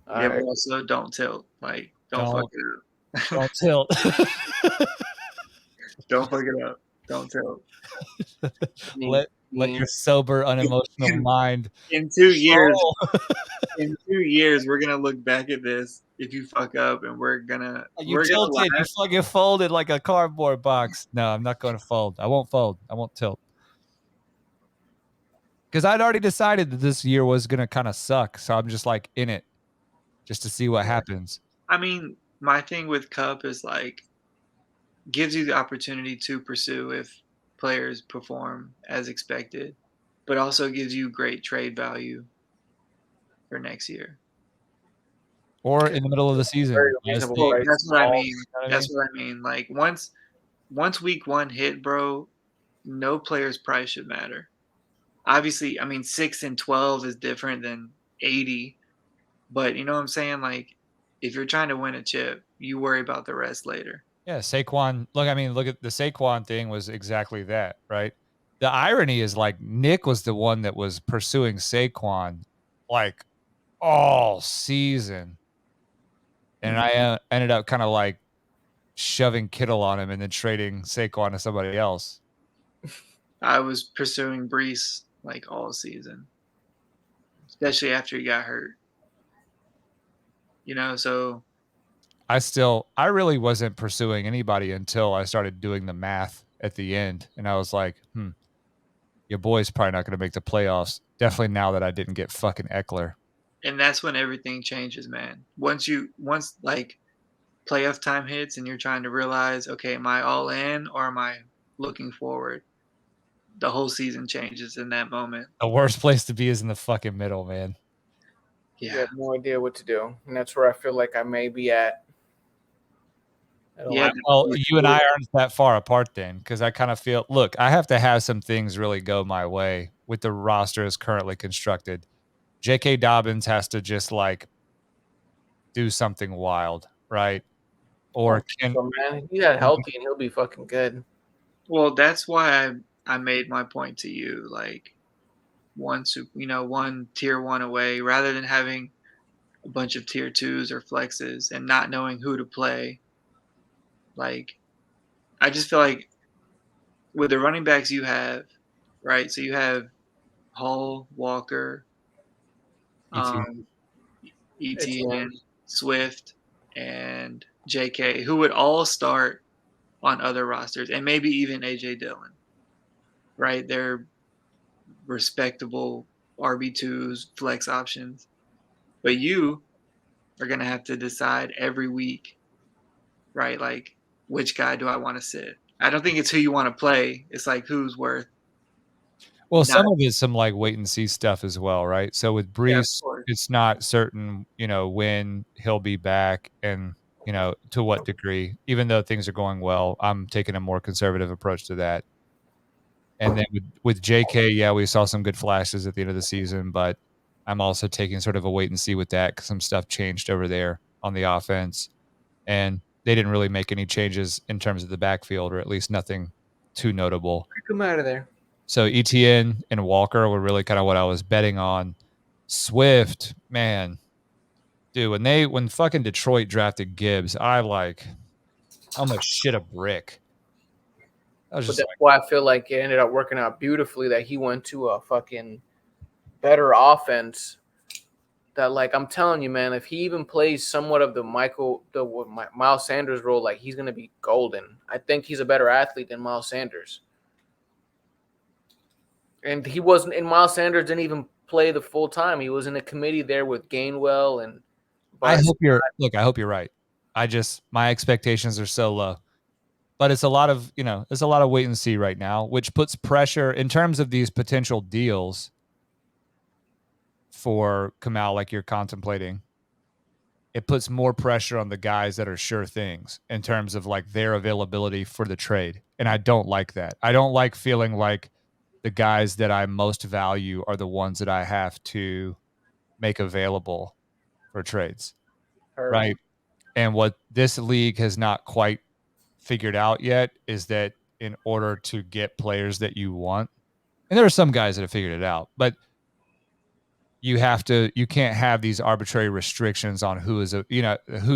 All Yeah, right. but also don't tilt. Like, don't fuck it up. Don't tilt. Don't fuck it up. Don't tilt. let your sober, unemotional mind. In 2 years, roll. in 2 years, we're gonna look back at this if you fuck up, and we're gonna You tilted. laugh. You fucking folded like a cardboard box. No, I'm not going to fold. I won't fold. I won't tilt. Because I'd already decided that this year was going to kind of suck. So I'm just like in it just to see what happens. I mean, my thing with Cup is like gives you the opportunity to pursue if players perform as expected, but also gives you great trade value for next year. Or in the middle of the season. Very reasonable Well, price. that's what I mean. You know what I That's what I mean. Like once week 1 hit, bro, no player's price should matter. Obviously, I mean 6 and 12 is different than 80, but you know what I'm saying? Like if you're trying to win a chip, you worry about the rest later. Yeah, Saquon. Look at the Saquon thing was exactly that, right? The irony is like Nick was the one that was pursuing Saquon like all season. And I ended up kind of like shoving Kittle on him and then trading Saquon to somebody else. I was pursuing Brees like all season, especially after he got hurt. You know, so I really wasn't pursuing anybody until I started doing the math at the end. And I was like, your boy's probably not going to make the playoffs. Definitely now that I didn't get fucking Eckler. and that's when everything changes, man. Once like playoff time hits and you're trying to realize, okay, am I all in or am I looking forward? The whole season changes in that moment. The worst place to be is in the fucking middle, man. You Yeah. have no idea what to do, and that's where I feel like I may be at. Yeah. Well, you and I aren't that far apart then, because I kind of feel. Look, I have to have some things really go my way with the roster as currently constructed. J.K. Dobbins has to just like do something wild, right? Or So, man, he got healthy and he'll be fucking good. Well, that's why I made my point to you. Like one tier 1 away, rather than having a bunch of tier 2s or flexes and not knowing who to play. Like I just feel like with the running backs you have, right? So you have Hall, Walker, ETN. ETN, Swift, and JK, who would all start on other rosters, and maybe even AJ Dillon, right? They're respectable RB2s, flex options. But you are going to have to decide every week, right? Like, which guy do I want to sit? I don't think it's who you want to play. It's like who's worth. Well, some of it's some like wait and see stuff as well, right? So with Brees, course. it's not certain, when he'll be back and, to what degree. Even though things are going well, I'm taking a more conservative approach to that. And then with JK, yeah, we saw some good flashes at the end of the season, but I'm also taking sort of a wait and see with that because some stuff changed over there on the offense. And they didn't really make any changes in terms of the backfield, or at least nothing too notable. Come out of there. So ETN and Walker were really kind of what I was betting on. Swift, man, dude, when fucking Detroit drafted Gibbs, I almost shit a brick. I was But just that's why I feel like it ended up working out beautifully that he went to a fucking better offense. That, like, I'm telling you, man, if he even plays somewhat of the Miles Sanders role, like, he's gonna be golden. I think he's a better athlete than Miles Sanders. And he wasn't. And Miles Sanders didn't even play the full time. He was in a committee there with Gainwell and. I hope you're right. My expectations are so low. But it's a lot of, wait and see right now, which puts pressure in terms of these potential deals for Kamal, like you're contemplating. It puts more pressure on the guys that are sure things in terms of like their availability for the trade. And I don't like that. I don't like feeling like the guys that I most value are the ones that I have to make available for trades. Right. And what this league has not quite figured out yet is that in order to get players that you want, And there are some guys that have figured it out, but you can't have these arbitrary restrictions on who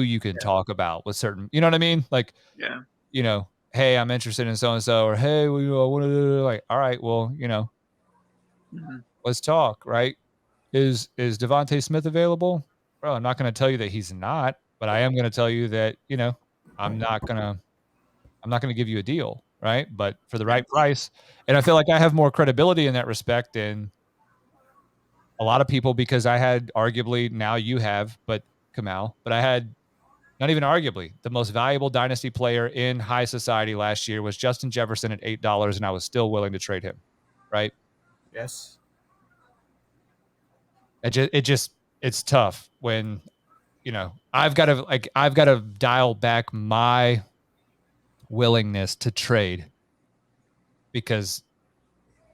you can talk about with certain, you know what I mean? Like, Yeah. Hey, I'm interested in so and so, or hey, I want to, like, all right, well, Mm-hmm. let's talk, right? Is Devontae Smith available? Bro, I'm not going to tell you that he's not, but I am going to tell you that I'm not gonna give you a deal, right? But for the right price, and I feel like I have more credibility in that respect than a lot of people because I had arguably, now you have, but Kamal, but I had, not even arguably, the most valuable dynasty player in high society last year was Justin Jefferson at $8, and I was still willing to trade him, right? Yes. It's tough when I've got to dial back my willingness to trade because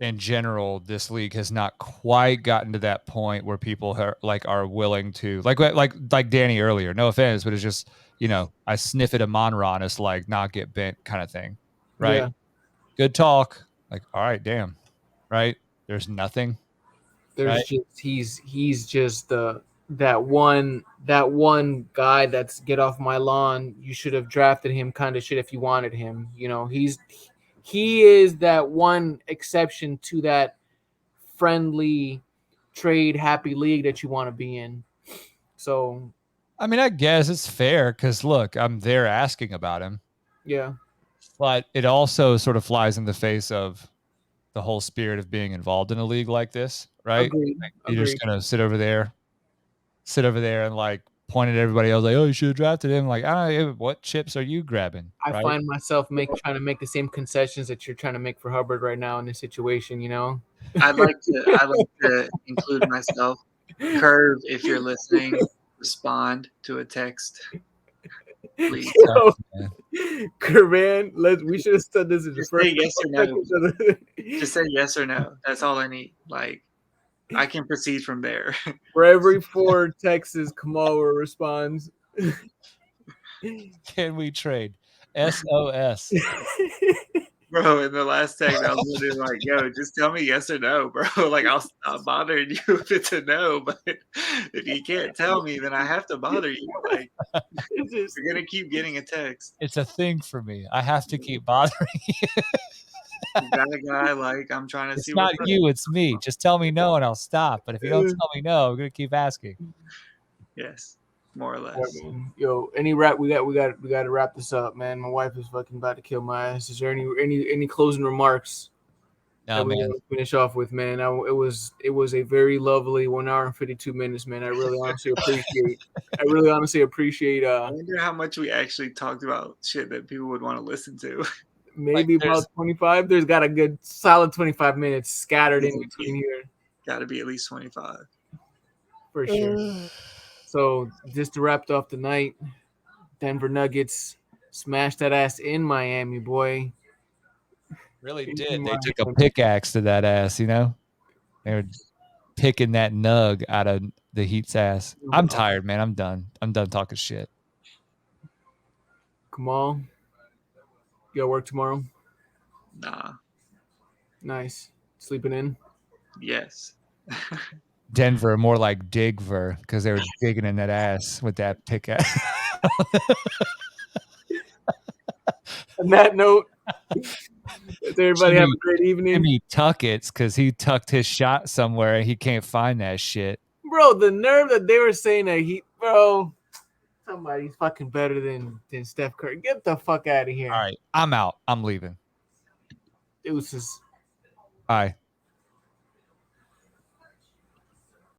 in general this league has not quite gotten to that point where people are willing to like Danny earlier, no offense, but it's just I sniff at a Monron, it's like not get bent kind of thing, right? Yeah. Good talk, like, all right, damn, right? There's nothing. There's Right? just he's just that one guy that's get off my lawn. You should have drafted him kind of shit if you wanted him. He is that one exception to that friendly trade happy league that you want to be in. So I mean, I guess it's fair because look, I'm there asking about him, yeah, but it also sort of flies in the face of the whole spirit of being involved in a league like this, right? agreed. Like, you're just Agreed. gonna sit over there and like point at everybody else like, oh, you should have drafted him. Like, I don't know, what chips are you grabbing? I Right? find myself trying to make the same concessions that you're trying to make for Hubbard right now in this situation. I'd like to include myself. Curve, if you're listening, respond to a text, please. Yo, Man. Kerman, we should have said this in the Just first say yes or no. Just say yes or no. That's all I need. Like, I can proceed from there. For every 4 Texas, Kamal responds. Can we trade? SOS. Bro, in the last text, I was literally like, yo, just tell me yes or no, bro. Like, I'll stop bothering you if it's a no, but if you can't tell me, then I have to bother you. Like, you're going to keep getting a text. It's a thing for me. I have to keep bothering you. You got a guy, like, I'm trying to It's see not what's up. you, it's me. Just tell me no and I'll stop. But if you don't tell me no, I'm gonna keep asking. Yes, more or less. Yo, any wrap? We got to wrap this up, man. My wife is fucking about to kill my ass. Is there any closing remarks No, that we man. want to finish off with, man? It was a very lovely 1 hour and 52 minutes, man. I really honestly appreciate. I wonder how much we actually talked about shit that people would want to listen to. Maybe about 25. There's got a good solid 25 minutes scattered in between here. Got to be at least 25. For sure. So just to wrap off the night, Denver Nuggets smashed that ass in Miami, boy. Really did. They took a pickaxe to that ass, They were picking that nug out of the Heat's ass. I'm tired, man. I'm done. I'm done talking shit. Kamal, you got work tomorrow? Nah. Nice. Sleeping in? Yes. Denver, more like Digver, because they were digging in that ass with that pickaxe. On that note, everybody have a great evening. Jimmy Tuckets, because he tucked his shot somewhere and he can't find that shit. Bro, the nerve that they were saying that somebody's fucking better than Steph Curry. Get the fuck out of here. All right, I'm out. I'm leaving. Deuces. Bye.